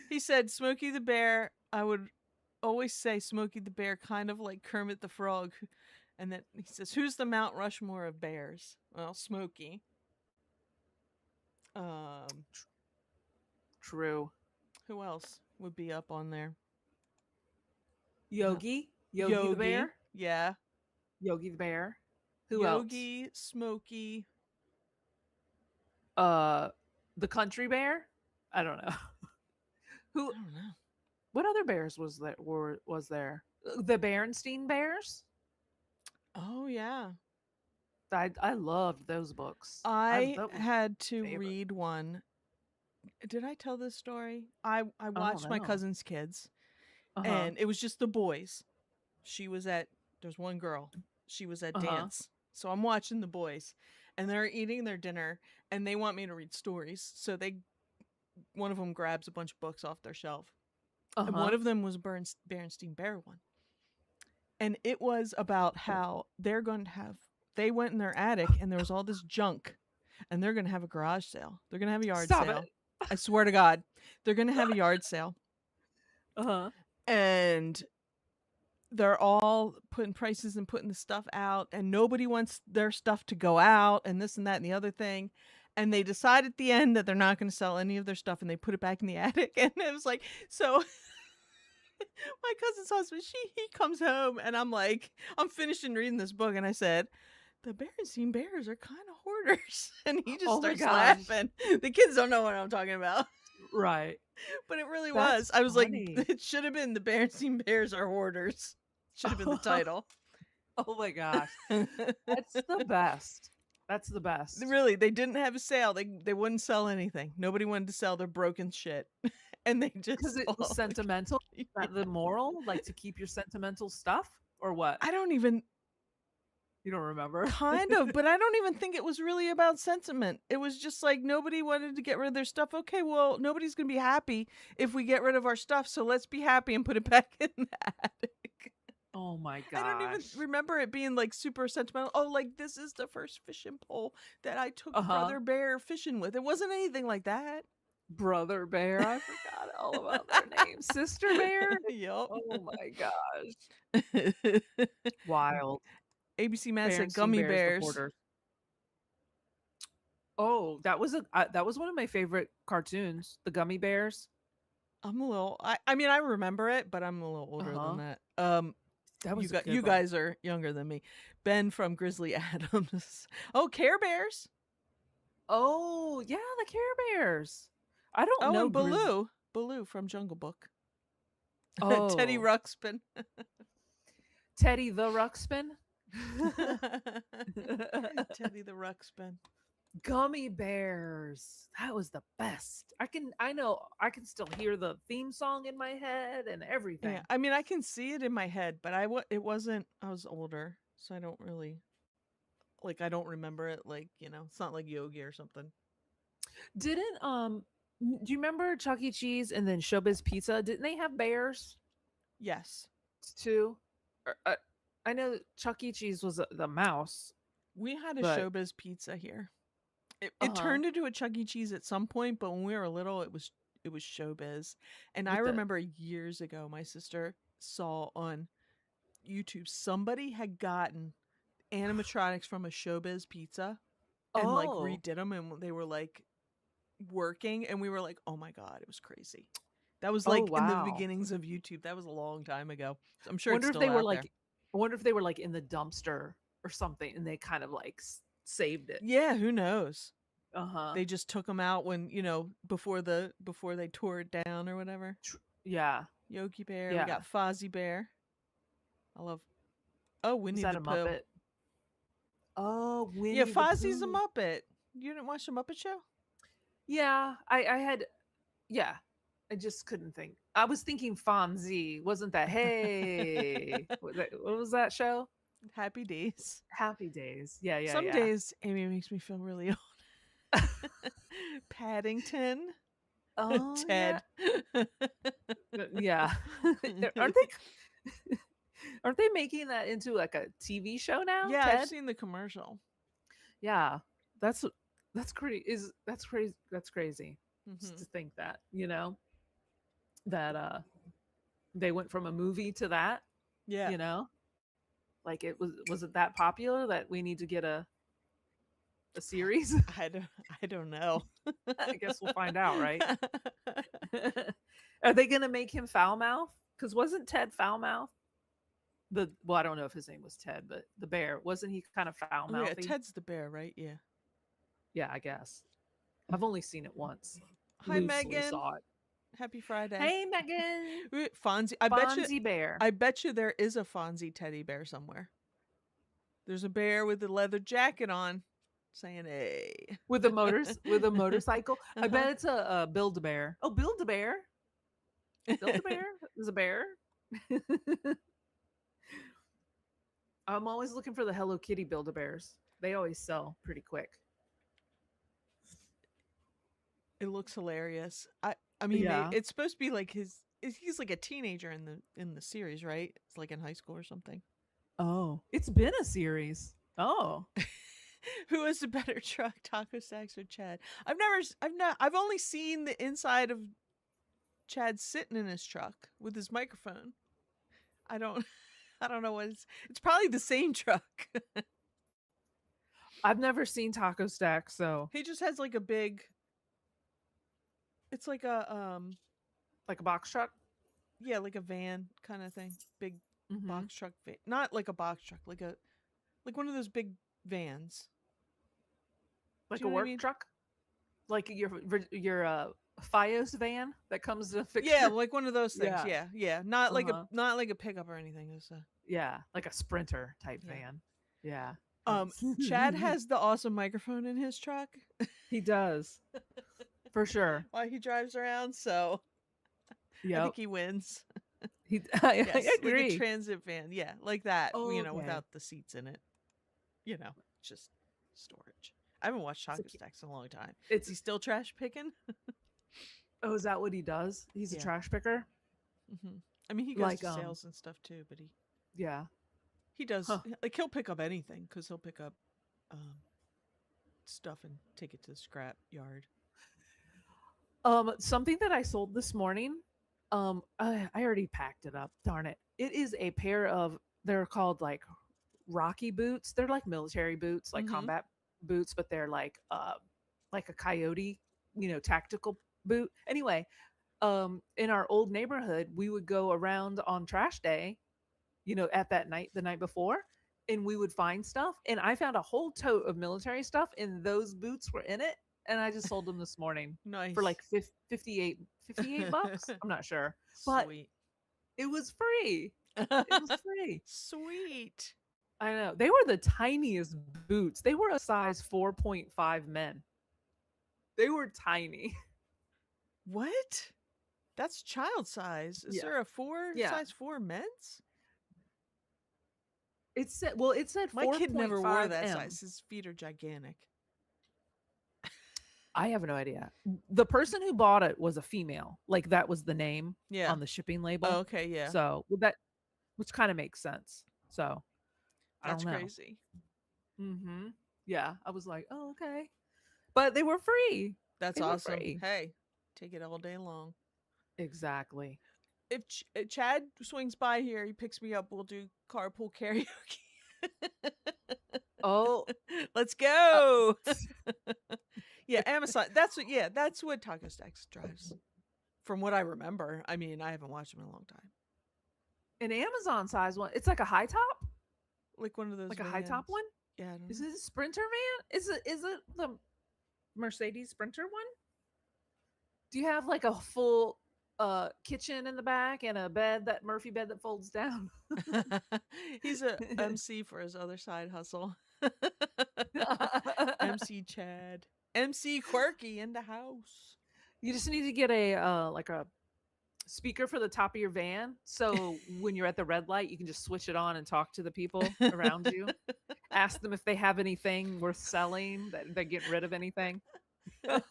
He said Smokey the Bear. I would always say Smokey the Bear, kind of like Kermit the Frog. And then he says, "Who's the Mount Rushmore of bears?" Well, Smokey. Um, True. who else would be up on there? Uh, Yogi the Yogi. bear, Yeah. Yogi the bear. Who else? Yogi, Smokey. Uh, the country bear. I don't know. I Who? don't know. What other bears was there? The Berenstein Bears. Oh yeah. I loved those books. I That was had to favorite. read one. Did I tell this story? I I don't watched my know. cousin's kids, Uh huh. and it was just the boys. She was at There's one girl. She was at Uh huh. dance. So I'm watching the boys, and they're eating their dinner, and they want me to read stories. So they one of them grabs a bunch of books off their shelf, Uh and huh. one of them was Berenstein Bear one, and it was about how they went in their attic and there was all this junk, and they're gonna have a garage sale. They're gonna have a yard Stop it. sale. I swear to God, they're gonna have a yard sale, Uh huh. and they're all putting prices and putting the stuff out, and nobody wants their stuff to go out, and this and that and the other thing. And they decide at the end that they're not going to sell any of their stuff, and they put it back in the attic. And it was like, so my cousin's husband, he comes home, and I'm finishing reading this book, and I said, the Berenstain Bears are kind of hoarders. And he just Oh my starts gosh. laughing. The kids don't know what I'm talking about. Right. But it really was. That's I was like, funny. it should have been the Berenstain Bears are hoarders. Should have been the title. Oh my gosh. That's the best. That's the best. Really, they didn't have a sale. They wouldn't sell anything. Nobody wanted to sell their broken shit. And they Because just it was all sentimental. Is yeah. that the moral? Like to keep your sentimental stuff? Or what? I don't even You don't remember? kind of, but I don't even think it was really about sentiment. It was just like nobody wanted to get rid of their stuff. Okay, well, nobody's going to be happy if we get rid of our stuff, so let's be happy and put it back in the attic. Oh my I don't even gosh. remember it being like super sentimental. Oh, like this is the first fishing pole that I took Uh-huh. Brother Bear fishing with. It wasn't anything like that. Brother Bear. I forgot all about their names. Sister Bear? Yup. Oh my gosh. Wild. ABC Man said Berenstein gummy Bears, the bears. hoarders. Oh, that was one of my favorite cartoons, the Gummy Bears. I'm a little. I mean, I remember it, but I'm a little older than Uh-huh. that. That was a You good one. guys are younger than me. Ben from Grizzly Adams. Oh, Care Bears. Oh, yeah, the Care Bears. I don't Oh, know and Baloo from Jungle Book. Teddy Oh, Ruxpin. Teddy the Ruxpin. Teddy the Ruxpin. Gummy bears. That was the best. I know I can still hear the theme song in my head and Yeah, everything. I mean, I can see it in my head, but it wasn't. I was older, so I don't really like. I don't remember it. Like, it's not like Yogi or something. Didn't do you remember Chuck E. Cheese and then Showbiz Pizza? Didn't they have bears Yes, too? I know that Chuck E. Cheese was the mouse, we had a but Showbiz Pizza here. It uh-huh. turned into a Chuck E. Cheese at some point, but when we were little, it was Showbiz. And I With the remember years ago, my sister saw on YouTube somebody had gotten animatronics from a Showbiz Pizza and like oh, redid them, and they were like working, and we were like, oh my god, it was crazy. That was oh like in the wow. beginnings of YouTube. That was a long time ago. So I'm sure it's Wonder if still they were out there. like I wonder if they were like in the dumpster or something and they kind of like saved it. Yeah, who knows? Uh-huh. They just took them out when before they tore it down or whatever. Yeah. Yogi Bear. We Yeah. got Fozzie Bear. I love. Oh, Was Winnie that the a Pooh. Muppet? Oh, Yeah, Winnie the Fozzie's a Pooh. Muppet. You didn't watch the Muppet Show? Yeah, I had yeah. I just couldn't think. I was thinking Fonzie. Wasn't that hey? What was that show? Happy Days. Happy Days. Yeah, yeah, Some yeah. days Amy makes me feel really old. Paddington. Oh yeah. Ted. Yeah. aren't they aren't they making that into like a TV show now, Yeah, I've Ted? seen the commercial. Yeah. That's that's crazy that's crazy just Hmm. to think that, that they went from a movie to that, Yeah. you know? Like was it that popular that we need to get a series? I don't know. I guess we'll find out, right? Are they going to make him foul mouth? Cuz wasn't Ted foul mouth? I don't know if his name was Ted, but the bear, wasn't he kind of foul Oh yeah, mouthy? Ted's the bear, right? Yeah. Yeah, I guess. I've only seen it once. Hi Loosely Megan. saw it. Happy Friday. Hey Megan, Fonzie. Fonzie Bear I bet you there is a Fonzie teddy bear somewhere. There's a bear with a leather jacket on saying hey. with a motorcycle. I Uh-huh. bet it's a Build a Bear. Oh, Build a Bear. Build a Bear is a bear. I'm always looking for the Hello Kitty Build a Bears. They always sell pretty quick. It looks hilarious. I mean, Yeah. it's supposed to be like he's like a teenager in the series, right? It's like in high school or something. Oh, it's been a series. Oh, Who has the better truck, Taco Stacks or Chad? I've only seen the inside of Chad sitting in his truck with his microphone. I don't I don't know what it's probably the same truck. I've never seen Taco Stack, so He just has like a big it's like a like a box truck. yeah, like a van kind of thing. Big Mm-hmm. box truck van. Not like a box truck, like one of those big vans. Do Like you a know what I work mean? truck, like your FiOS van that comes to fix Yeah, your. like one of those things. Yeah. Yeah, yeah. Uh huh. Not like a pickup or anything. It's a Yeah, like a Sprinter type yeah. van. Yeah. Um, Chad has the awesome microphone in his truck He does for sure. while he drives around, so I Yep. think he wins. I Yes, like a agree. transit van. Yeah, like that. Okay. Without the seats in it. Just storage. I haven't watched It's, a, Taco Stacks in a long time. Is it's he still trash picking? oh, is that what he does? He's a Yeah. trash picker. I mean, he goes Like to sales and stuff too, but yeah. he does Huh. like he'll pick up anything because he'll pick up um stuff and take it to the scrap yard. Something that I sold this morning. I already packed it up. Darn it! It is a pair of they're called like Rocky boots. They're like military boots, like Mm-hmm. combat boots, but they're like a coyote, tactical boot. Anyway, in our old neighborhood, we would go around on trash day, at that night, the night before, and we would find stuff. And I found a whole tote of military stuff, and those boots were in it. and I just sold them this morning for Nice. like 58 bucks. I'm not sure, but Sweet. it was free. It was free. Sweet. I know. They were the tiniest boots. They were a size 4.5 men. They were tiny. What? That's child size. Is Yeah. there a four Yeah. size four men's? It said My kid never wore 4.5 that M. size. His feet are gigantic. I have no idea. The person who bought it was a female. Like that was the name Yeah. on the shipping Oh, label. okay, yeah. So, with that which kind of makes sense. So, I That's don't know. crazy. Mhm. Yeah, I was like, "Oh, okay." But they were free. That's They were awesome. free. Hey, take it all day long. Exactly. If Chad swings by here, he picks me up. We'll do carpool karaoke. Oh, Let's uh, go. Yeah, Amazon. That's what Taco Stacks drives. From what I remember. I mean, I haven't watched them in a long time. an Amazon size one. It's like a high top? Like one of those Like a high top vans. one? Yeah, I don't Is know. it a Sprinter van? Is it the Mercedes Sprinter one? Do you have like a full kitchen in the back and a bed, that Murphy bed that folds down? He's a MC for his other side hustle. MC Chad. MC Quirky in the house. You just need to get a like a speaker for the top of your van, so when you're at the red light, you can just switch it on and talk to the people around you. Ask them if they have anything worth selling, that they're getting rid of anything. That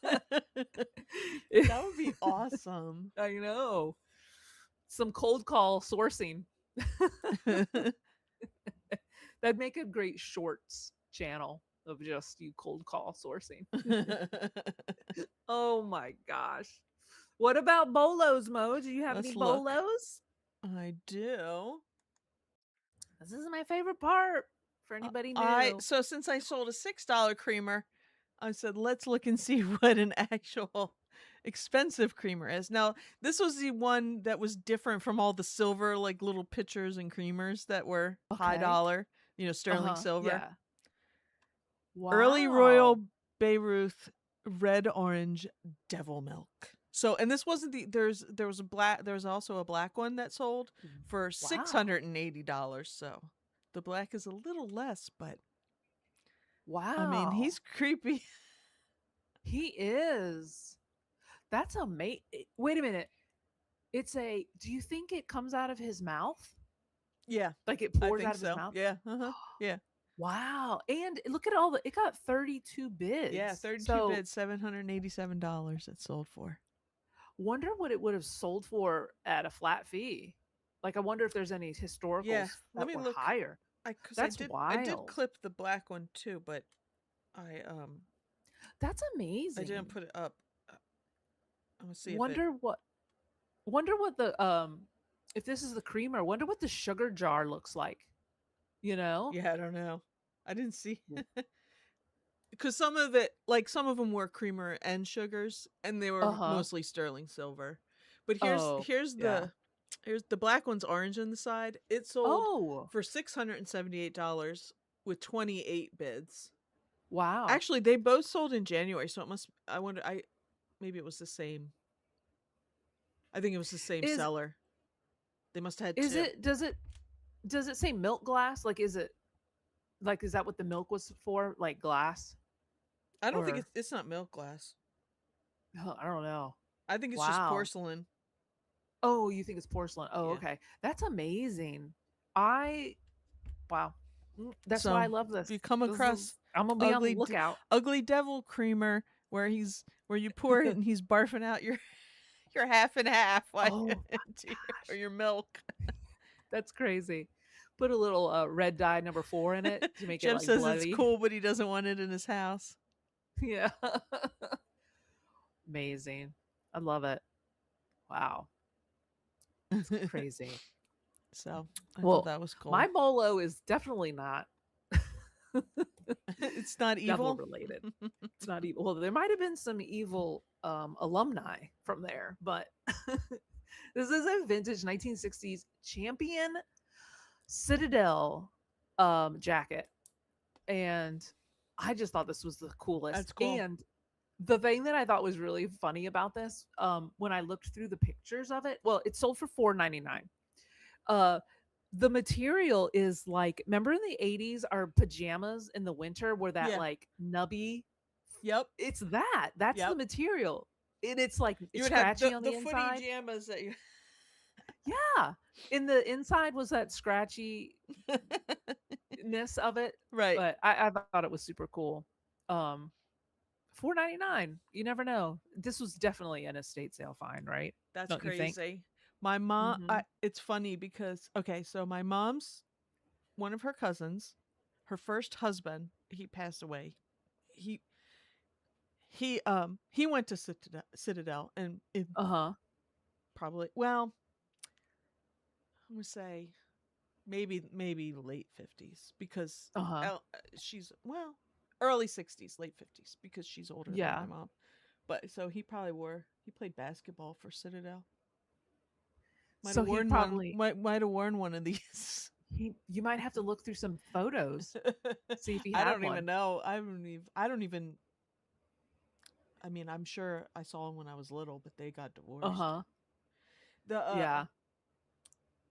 would be awesome. I know. Some cold call sourcing. That'd make a great shorts channel of just you cold call sourcing. Oh my gosh. What about bolos, Mo? Do you have any Let's look. bolos? I do. This is my favorite part for anybody I new. so since I sold a $6 creamer, I said let's look and see what an actual expensive creamer is. Now, this was the one that was different from all the silver like little pitchers and creamers that were high Okay. dollar, sterling silver. Yeah. Early Wow. Royal Bayreuth red orange devil milk. So, and this wasn't there was also a black one that sold for Wow. $680. So, the black is a little less, but I mean, Wow. he's creepy. He is. That's amazing. Wait a minute. Do you think it comes out of his mouth? Yeah, Like it I pours think out of his so. mouth? Yeah. Uh-huh. Yeah. Wow. And look at it got 32 Yeah, bids. 32 So bids, $787 it sold for. wonder what it would have sold for at a flat fee. Like I wonder if there's any Yeah, historicals let that me were look. higher. Cuz That's I did wild. clip the black one too, but I That's I didn't amazing. put it up. I'm going to see if it. Wonder what the if this is the creamer, wonder what the sugar jar looks like. You know? Yeah, I don't know. I didn't see because some of them were creamer and sugars, and they were Uh-huh. mostly sterling silver. But here's Oh, here's yeah. the here's the black one's orange on the side. It sold Oh, for $678 with 28 bids. wow. Actually, they both sold in January, so it must. I wonder. I maybe it was the same. I think it was the same Is seller. They must have had is two. it does it say milk glass? Like is that what the milk was for? Like glass? I don't think Or it's not milk glass. oh, I don't know. I think it's just Wow. porcelain. Oh, you think it's porcelain. Oh, Yeah. okay. That's amazing. I wow. That's why I So love if this. you come This is across I'm gonna be on the ugly, lookout. ugly devil creamer where you pour it and he's barfing out your your half and half like Oh my or gosh. your milk. That's crazy. Put a little red dye number 4 in it to make it Jeff like says it's bloody. cool, but he doesn't want it in his house. Yeah. Amazing. I love it. Wow. Crazy. So I thought Well, that was my cool. bolo is definitely not It's not devil evil. related. It's not evil. Well, there might have been some evil alumni from there, but this is a vintage 1960s Champion Citadel jacket. And I just thought this was the coolest. That's cool. And The thing that I thought was really funny about this, when I looked through the pictures of it, well, it sold for $4.99. Uh, the material is like, remember in the 80s, our pajamas in the winter were that Yeah. like nubby. Yep. It's that. That's the Yep. material. And it's like You it's would have scratchy on the the footy inside. jammas that you. Yeah. In the inside was that scratchiness of it. Right. But I thought it was super cool. Um, $4.99. You never know. This was definitely an estate sale find, right? That's Don't you think? crazy. My mom. Mm-hmm. It's funny because okay, so my mom's one of her cousins, her first husband, he passed away. He he went to Citadel and it Uh-huh. probably well I'm gonna say maybe late 50s because Uh-huh. she's well early 60s late 50s because she's older than my Yeah. mom. But so he played basketball for Citadel. Might have So he worn one. probably Might have worn one of these. you might have to look through some photos, see if he I had don't even one. know. I don't even. I mean, I'm sure I saw him when I was little, but they got divorced. Uh-huh. The Yeah.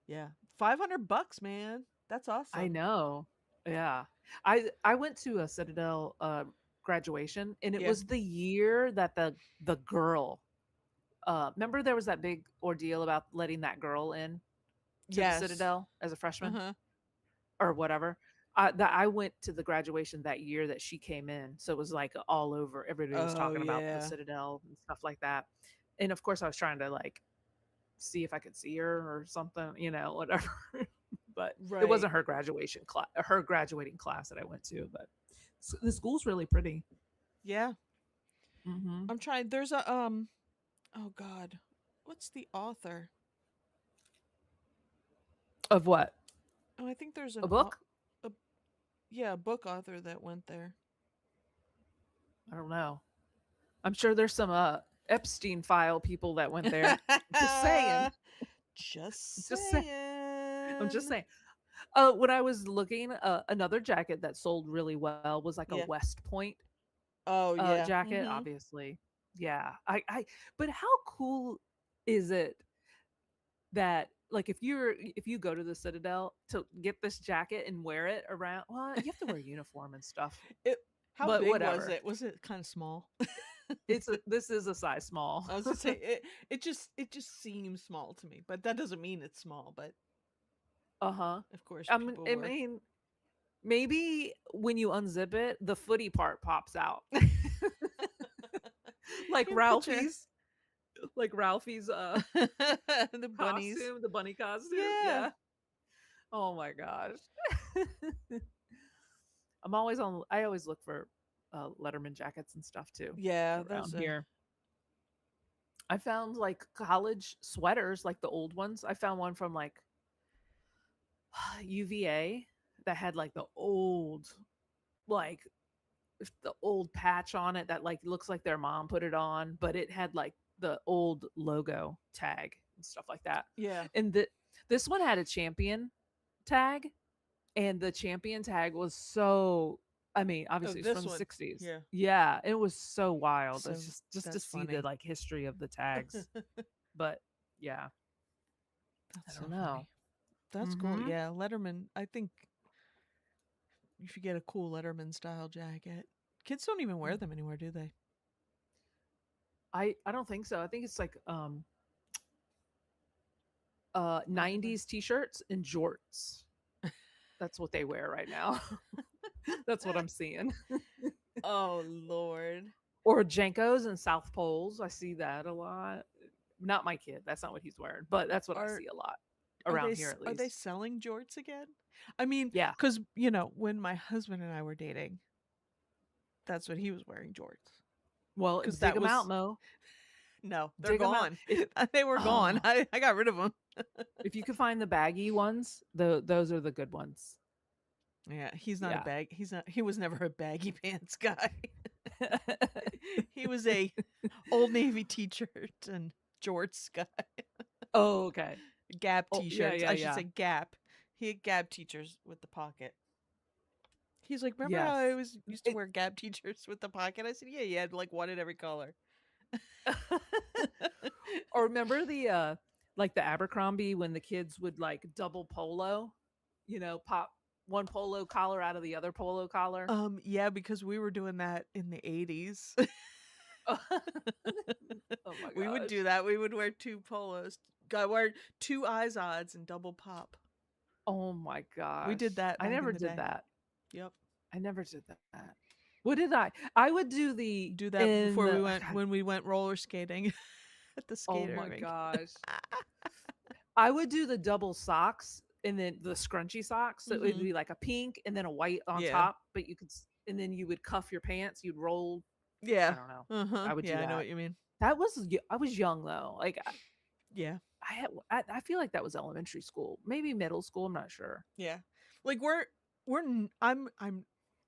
yeah, $500, man. That's I awesome. know. Yeah. I went to a Citadel graduation, and it Yeah. was the year that the girl, remember there was that big ordeal about letting that girl in to the Yes. Citadel as a Uh freshman huh. or whatever. That I went to the graduation that year that she came in. So it was like all over. Everybody was Oh talking about the yeah. Citadel and stuff like that. And of course I was trying to like see if I could see her or something, whatever. But it Right. wasn't her graduation class, her graduating class that I went to. But the school's really pretty. Yeah. Hmm. I'm trying. There's a Oh God, what's the author? Of what? Oh, I think there's A an book? a yeah, a book author that went there. I don't know. I'm sure there's some Epstein file people that went there. Just saying. Just Just say. I'm just saying. saying. When I was looking, another jacket that sold really well was like a Yeah. West Point Oh yeah. jacket, Mhm. obviously. Yeah. But how cool is it that like if you go to the Citadel to get this jacket and wear it around, well, you have to wear a uniform and stuff. It. How But big was whatever. it? Was it kind of small? This is a size small. I was gonna say it just seems small to me, but that doesn't mean it's small. But Uh-huh. of course, I mean, people I were. mean, maybe when you unzip it, the footy part pops out. Like You put your Ralphie's the bunnies. costume, the bunny costume. Yeah. Yeah. Oh my gosh. I always look for Letterman jackets and stuff too Yeah, around those are. here. I found like college sweaters, like the old ones. I found one from like UVA that had like like the old patch on it that like looks like their mom put it on, but it had like the old logo tag and stuff like that. Yeah. And this one had a champion tag, and the champion tag was so, I mean, Oh, obviously it's this from the one. 60s. Yeah. Yeah, it was so wild. So It's just to that's see the funny. like history of the tags. But yeah, I That's so don't know. funny. That's cool. Mhm. Yeah, Letterman. I think you should get a cool Letterman style jacket. Kids don't even wear them anymore, do they? I don't think so. I think it's like Letterman. 90s t-shirts and jorts. That's what they wear right now. That's what I'm seeing. Oh Lord. Or Jankos and South Poles. I see that a lot. Not my kid. That's not what he's wearing, but that's what I Are see a lot around here at are they least. selling jorts again? I mean, Yeah. because when my husband and I were dating, that's what he was wearing jorts. Well, Because dig that them out, was Mo. no, they're Dig them out. gone. They were gone. Oh, I got rid of them. if you could find the baggy ones, those are the good ones. Yeah, he's not a Yeah. bag. He's not. He was never a baggy pants guy. He was a Old Navy t-shirt and jorts guy. Oh, okay. Gap Oh, yeah, t-shirts. yeah, I should yeah. say Gap. He had Gap t-shirts with the pocket. He's like, remember how I Yes. was used to It wear Gap t-shirts with the pocket? I said, yeah, you had like one in every color. Or remember like the Abercrombie when the kids would like double polo, pop one polo collar out of the other polo collar? Yeah, because we were doing that in the 80s. Oh my We would gosh. do that. We would wear two polos. I wear two Izod's and double pop. Oh my We gosh. did that I back in never the did day. that. Yep. I never did that. What did I? I would do the Do that in before we the went God, when we went roller skating at the oh skater my rink. gosh. I would do the double socks and then the scrunchy socks. So it would Mhm. be like a pink and then a white on Yeah. top, but you could and then you would cuff your pants, you'd roll. I Yeah. don't know. Uh-huh. I would do Yeah, I know that. what you mean. I was young though. Like Yeah. I feel like that was elementary school, maybe middle school, I'm not sure. Yeah. Like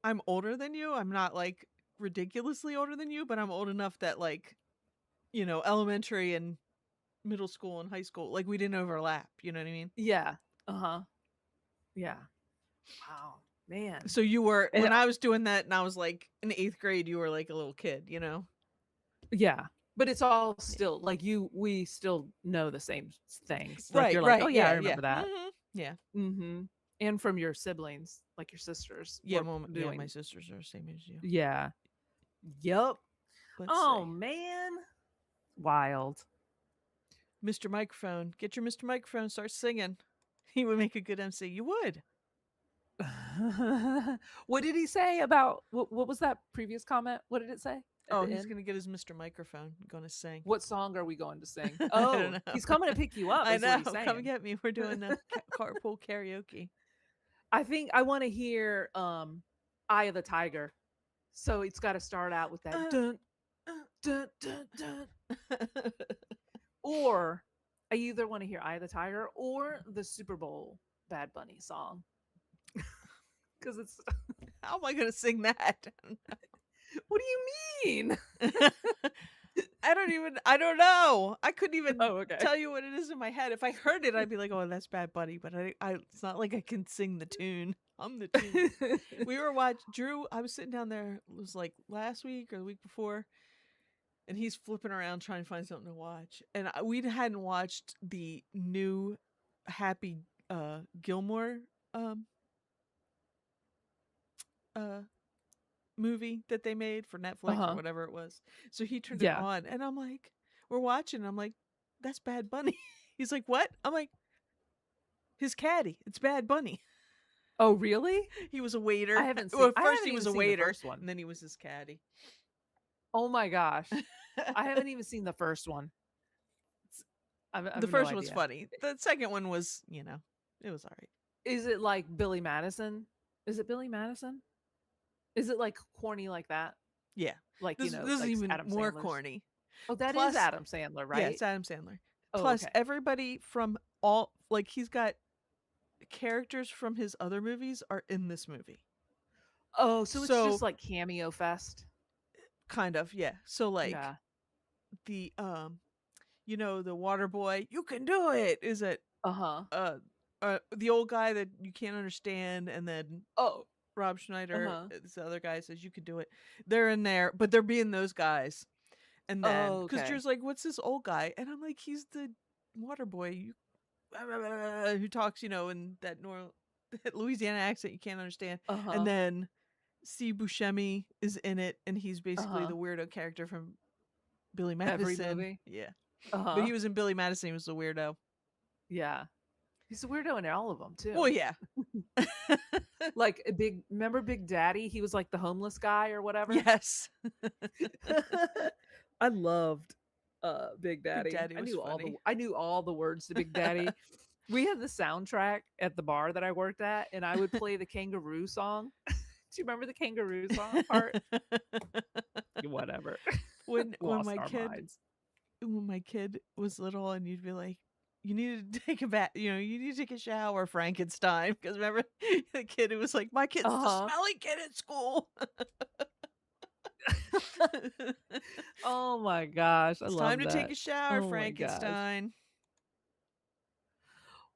I'm older than you. I'm not like ridiculously older than you, but I'm old enough that like, elementary and middle school and high school, like we didn't overlap, you know what I mean? Yeah. Uh-huh. Yeah. Wow. Man. So you were And when I was doing that and I was like in 8th grade, you were like a little kid, you know? yeah. But it's all Yeah. still like we still know the same things. Like Right, you're like, "Oh right. yeah, I Yeah, yeah. remember that." Mhm. Yeah. Mhm. And from your siblings, like your sisters Yeah, were well, yeah, my doing. sisters are the same as you. Yeah. Yep. Let's Oh see. man. Wild. Mr. Microphone. Get your Mr. Microphone, start singing. He would make a good MC. You would. What did he say about what was that previous comment? What did it say at Oh, the he's end? gonna get his Mr. Microphone, gonna sing. What song are we going to sing? I Oh, don't know. he's coming to pick you up I is what know. he's Come saying. get me. We're doing a carpool karaoke. I think I want to hear Eye of the Tiger. So it's got to start out with that Uh, dun dun dun dun. Or I either want to hear Eye of the Tiger or the Super Bowl Bad Bunny song. Cuz it's How am I gonna sing that? what do you mean? I don't know. I couldn't even Oh, okay. tell you what it is in my head. If I heard it, I'd be like, oh, that's Bad Bunny. But it's not like I can sing the tune. I'm the tune. We were Drew, I was sitting down there, it was like last week or the week before, and he's flipping around trying to find something to watch. And we hadn't watched the new Happy Gilmore um uh movie that they made for Netflix or Uh-huh. whatever it was. So he turned it Yeah. on and I'm like, we're watching. I'm like, that's Bad Bunny. He's like, what? I'm like, his caddy. It's Bad Bunny. Oh, really? He was a waiter. Well, I first haven't he even was a seen the waiter first one. and then he was his caddy. Oh my gosh. I haven't even seen the first one. I The have no first one was idea. funny. The second one was, it was all right. Is it like Billy Madison? Is it Billy Madison? Is it like corny like that? Yeah. Like, This is like even Adam more Sandler's? corny. Oh, that is Plus, Adam Sandler, yeah, right? it's Adam Sandler. Oh, Plus, okay. everybody from all, like, he's got characters from his other movies are in this movie. Oh, so it's just So, like cameo fest. kind of, yeah. So, like, Yeah. the, the water boy, you can do it, is it, Uh-huh. the old guy that you can't understand, and then Oh. Rob Schneider, Uh-huh. this other guy says you can do it. They're in there, but they're being those guys. And then, Oh, because okay. Drew's like, what's this old guy? And I'm like, he's the water boy who talks, in that Louisiana accent you can't understand. And Uh-huh. then Steve Buscemi is in it, and he's basically Uh-huh. the weirdo character from Billy Every Madison. movie. Yeah. But Uh-huh. he was in Billy Madison, he was the weirdo. Yeah. He's a weirdo in all of them Well, too. yeah. Like remember Big Daddy? He was like the homeless guy or whatever. Yes. I loved Big Big Daddy. Daddy was funny. I knew all the words to Big Daddy. We had the soundtrack at the bar that I worked at, and I would play the kangaroo song. Do you remember the kangaroo song part? Whatever. when Lost my our kid minds. when my kid was little and you'd be like, you need to take a bath, you need to take a shower, Frankenstein. Because remember the kid who was like, my kid's the Uh-huh. smelly kid at school. Oh my gosh, I It's love time to take that. a shower, Oh my gosh. Frankenstein.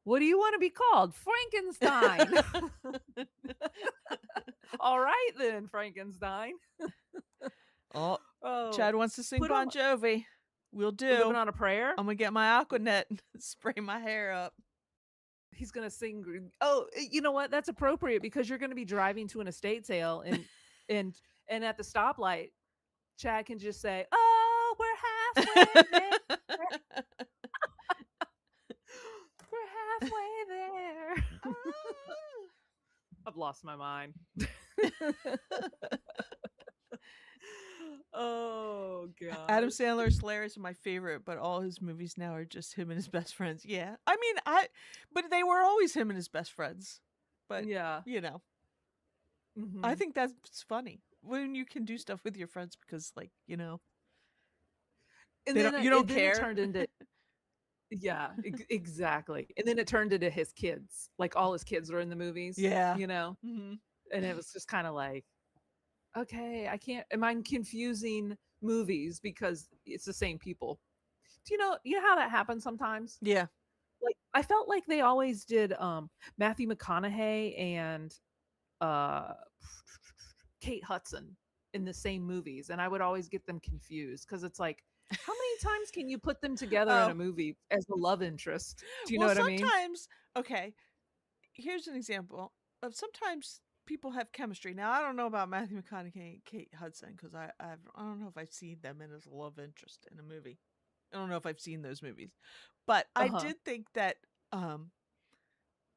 What do you want to be called? Frankenstein. All right then, Frankenstein. Oh, Oh, Chad wants to sing put them Bon Jovi. We'll living do. on a prayer. I'm gonna get my Aquanet and spray my hair up. He's gonna sing. Oh, you know what? That's appropriate because you're gonna be driving to an estate sale, and and at the stoplight, Chad can just say, "Oh, we're halfway there. We're halfway there." I've lost my mind. Oh Adam gosh. Sandler's hilarious and my favorite, but all his movies now are just him and his best friends. Yeah. But they were always him and his best friends. But, Yeah. you know, I Mhm. think that's funny when you can do stuff with your friends because, like, And then you don't it care. turned into yeah, exactly. And then it turned into his kids. Like all his kids were in the movies, Yeah. you know? Hmm. And it was just kind of like, okay, I can't am I confusing movies because it's the same people. Do you know how that happens sometimes? Yeah. Like I felt like they always did Matthew McConaughey and uh Kate Hudson in the same movies, and I would always get them confused because it's like, how many times can you put them together in a Oh, movie as a love interest? Do you know well, what I mean? sometimes, okay, here's an example of sometimes people have chemistry. Now, I don't know about Matthew McConaughey and Kate Hudson because I don't know if I've seen them in as a love interest in a movie. I don't know if I've seen those movies. But Uh I huh. did think that um,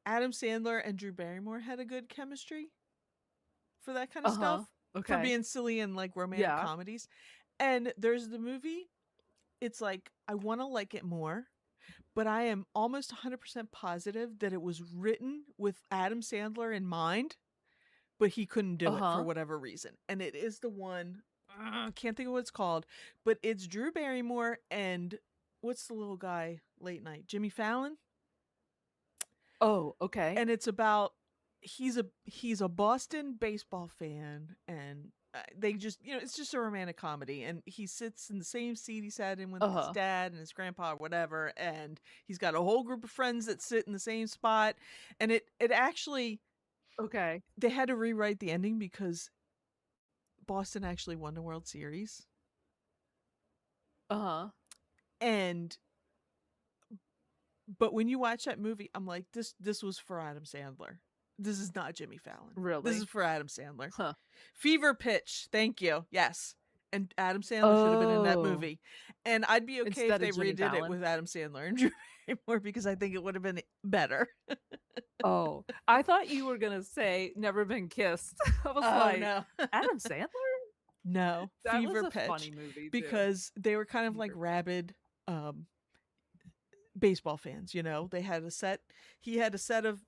Adam Sandler and Drew Barrymore had a good chemistry for that kind of Uh huh. stuff, for Okay. being silly and like romantic Yeah. comedies. And there's the movie, it's like, I want to like it more, but I am almost 100% positive that it was written with Adam Sandler in mind, but he couldn't Uh do it for huh. whatever reason. And it is the one, can't think of what it's called, but it's Drew Barrymore and what's the little guy late night? Jimmy Fallon? Oh, okay. And it's about he's a Boston baseball fan and they just it's just a romantic comedy and he sits in the same seat he sat in with Uh his huh. dad and his grandpa or whatever and he's got a whole group of friends that sit in the same spot and it actually Okay. they had to rewrite the ending because Boston actually won the World Series Uh huh. and but when you watch that movie I'm like this was for Adam Sandler. This is not Jimmy Fallon. This is Really? for Adam Sandler. Huh. Fever Pitch. Thank you. Yes. And Adam Sandler should have been in that Oh, movie. And I'd be okay if instead of they Jimmy redid it Fallon. with Adam Sandler and Drew Barrymore because I think it would have been better. Oh, I thought you were gonna say "Never Been Kissed." I was Oh like, no. Adam Sandler? No. That was Fever a funny Pitch. movie too. Because they were kind of like Fever rabid um baseball fans, you know. They had a set he had a set of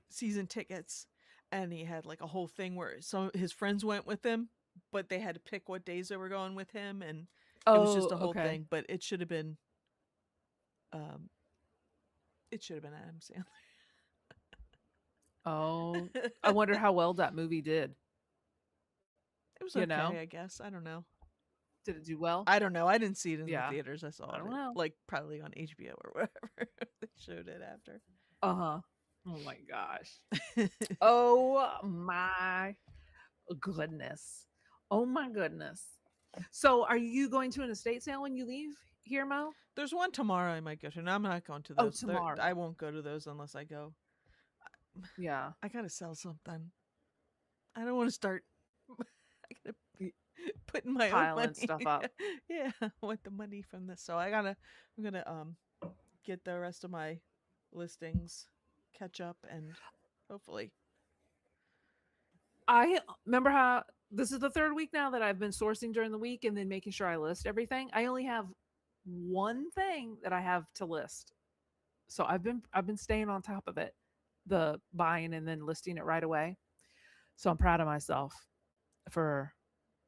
season tickets and he had like a whole thing where some of his friends went with him, but they had to pick what days they were going with him and it was just Oh, a whole okay. thing, but um it should have been Adam Sandler. Oh, I wonder how well that movie did, It was you okay, know? I guess. I don't know. Did it do well? I don't know. I didn't see it in the Yeah. theaters. I I saw don't it know. like probably on HBO or whatever they showed it after. Uh-huh. Oh my gosh. Oh my goodness. Oh my goodness. So, are you going to an estate sale when you leave here, Mo? There's one tomorrow I might go to. No, I'm not going to Oh, those. I tomorrow. won't go to those unless I go. Yeah. I gotta sell something. I don't want to start. I gotta Y- putting my own Piling money. stuff up. Yeah, I want the money from this. So I'm gonna get the rest of my listings, catch up, and hopefully. I remember how this is the third week now that I've been sourcing during the week and then making sure I list everything. I only have one thing that I have to list. So I've been staying on top of it, the buying and then listing it right away. So I'm proud of myself for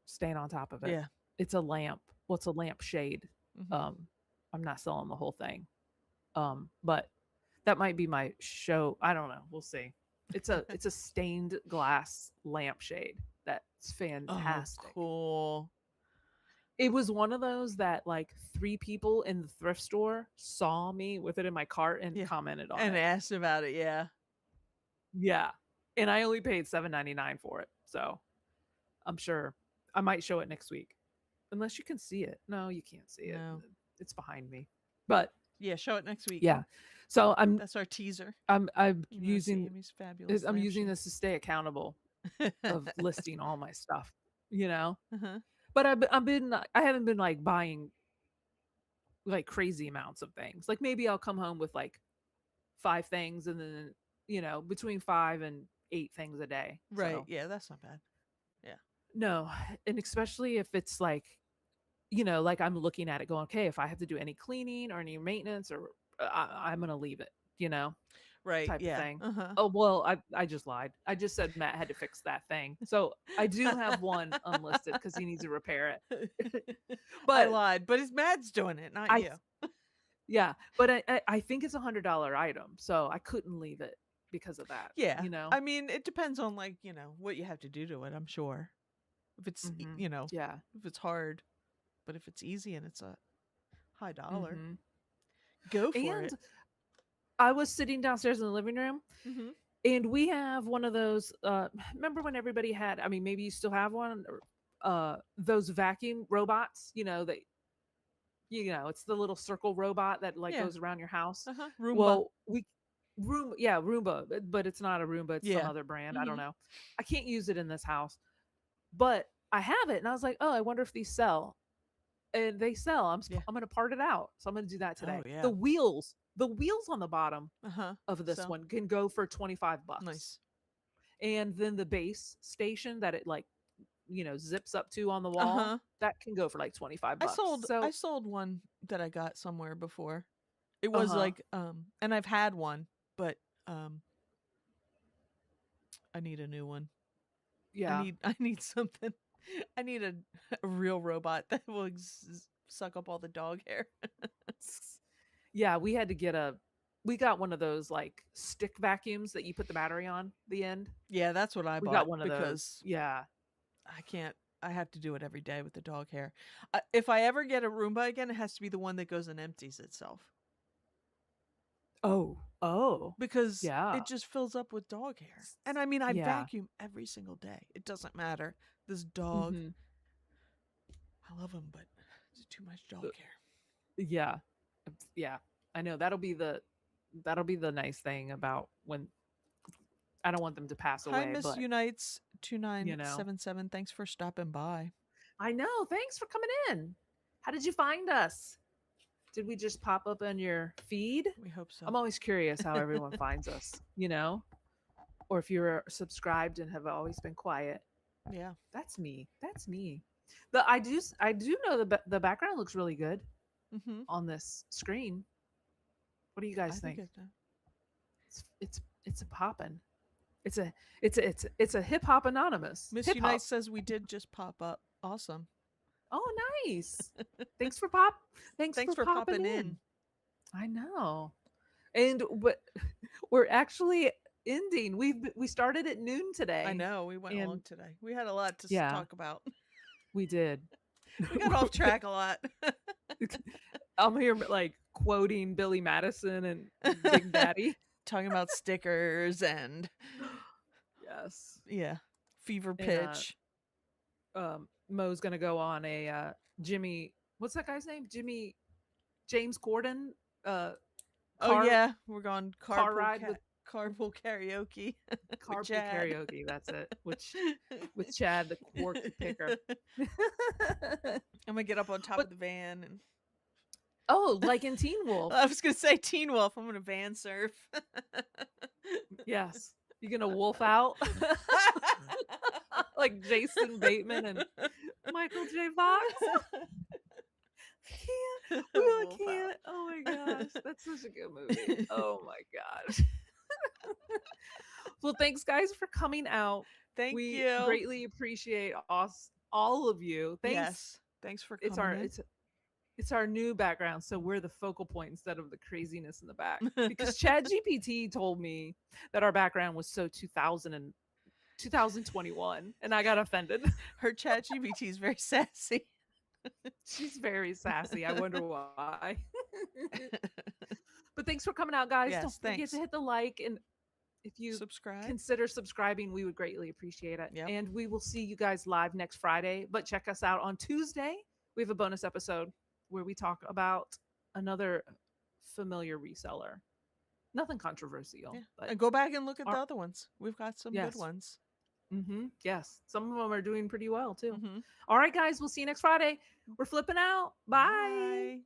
staying on top of it. Yeah. It's a lamp. Well, it's a lamp shade. Hmm. Um, I'm not selling the whole thing. But that might be my show. I don't know. We'll see. It's a stained glass lampshade. That's Oh, fantastic. cool. it was one of those that like 3 people in the thrift store saw me with it in my cart and Yeah. commented on And it. asked about it, yeah. Yeah. And I only paid $7.99 for it. So I'm sure I might show it next week. Unless you can see it. No, you can't see it. No. It's behind me. But Yeah, show it next week. yeah. So That's our teaser. I'm You want to see using Amy's fabulous I'm using lampshade. this to stay accountable of listing all my stuff, you know? Uh-huh. But I've been I haven't been like buying like crazy amounts of things. Like maybe I'll come home with like 5 things and then, between 5 and 8 things a day. Right. So, Yeah, that's not bad. Yeah. no, and especially if it's like, like I'm looking at it going, okay, if I have to do any cleaning or any maintenance or I'm going to leave it, Right. type of Yeah. thing. Uh-huh. Oh, well, I just lied. I just said Matt had to fix that thing. So I do have one unlisted because he needs to repair it. I But lied, but it's Matt's doing it, not I, you. yeah, but I think it's $100 item. So I couldn't leave it because of that, Yeah. I mean, it depends on like, what you have to do to it, I'm sure. If it's, Yeah. if it's hard, but if it's easy and it's a high dollar, hmm go for And it. I was sitting downstairs in the living room Mm-hmm. and we have one of those, remember when everybody had, I mean, maybe you still have one, those vacuum robots, that it's the little circle robot that like Yeah. goes around your house. Uh-huh. Roomba. Well, yeah, Roomba, but it's not a Roomba, it's some Yeah. other brand. I don't Mm-hmm. know. I can't use it in this house, but I have it, and I was like, oh, I wonder if these sell. And they sell. Yeah. I'm gonna part it out, so I'm gonna do that Oh today. yeah. The wheels on the bottom Uh-huh. of this So one can go for $25, nice. and then the base station that it like zips up to on the wall Uh-huh. that can go for like 25 I bucks. sold I So sold one that I got somewhere before. It uh was huh, like and I've had one, but um I need a new one. I yeah. need I need something. I need a real robot that will suck up all the dog hair. Yeah, we got one of those like stick vacuums that you put the battery on the end. Yeah, that's what I We bought got one of those. because Yeah. I can't. I have to do it every day with the dog hair. If I ever get a Roomba again, it has to be the one that goes and empties itself Oh. Oh. because Yeah. it just fills up with dog hair. And I mean, I Yeah. vacuum every single day. It doesn't matter. This dog, Mhm. I love him, but it's too much Uh, dog hair. Yeah. Yeah. I know that'll be the nice thing about when I don't want them to pass Hi, away, Miss but Unites you know. 2977. Thanks for stopping by. I know. Thanks for coming in. How did you find us? Did we just pop up on your feed? We hope so. I'm always curious how everyone finds us. Or if you're subscribed and have always been quiet. Yeah. That's me. That's me. I do know the background looks really good Mm-hmm. on this screen. What do you I guys think think? it. It's a poppin'. It's a hip hop anonymous. Miss Hip Unite hop. says we did just pop up. Awesome. Oh, nice. Thanks for Thanks for popping popping in. in. I know. And what we're actually ending. We started at noon today. I know. We went And long today. We had a lot to yeah, talk about. we did. We got off track a lot. I'm here like quoting Billy Madison and Big Daddy. Talking about stickers and Yes. yeah, fever And pitch. Mo's gonna go on a Jimmy. What's that guy's name? James Corden. Oh Car yeah, we're going car ride with carpool karaoke with carpool Chad. karaoke. That's it. Which with Chad, the cork picker. I'm gonna get up on top But of the van and oh, like in Teen Wolf. I was gonna say Teen Wolf. I'm gonna van surf. Yes. You gonna wolf out like Jason Bateman and Michael J. Fox? I can't. We really Wolf out. can't. Oh my gosh. That's such a good movie. Oh my gosh. Well, thanks guys for coming out. Thank We you. greatly appreciate us, all of you. Thanks. Yes. Thanks for It's coming it's our new background, so we're the focal point instead of the craziness in the back. Because Chad GPT told me that our background was so 2021, and I got offended. Her chat GBT is very sassy. She's very sassy. I wonder why. But thanks for coming out, guys. Don't Yes, forget to hit thanks. the like. And if you Subscribe. consider subscribing, we would greatly appreciate it. Yep. And we will see you guys live next Friday. But check us out on Tuesday. We have a bonus episode where we talk about another familiar reseller. Nothing controversial, Yeah. but And go back and look at the our, other ones. We've got some good yes. ones. Yes. Some of them are doing pretty well too. Mm-hmm. All right, guys. We'll see you next Friday. We're flipping out. Bye. Bye.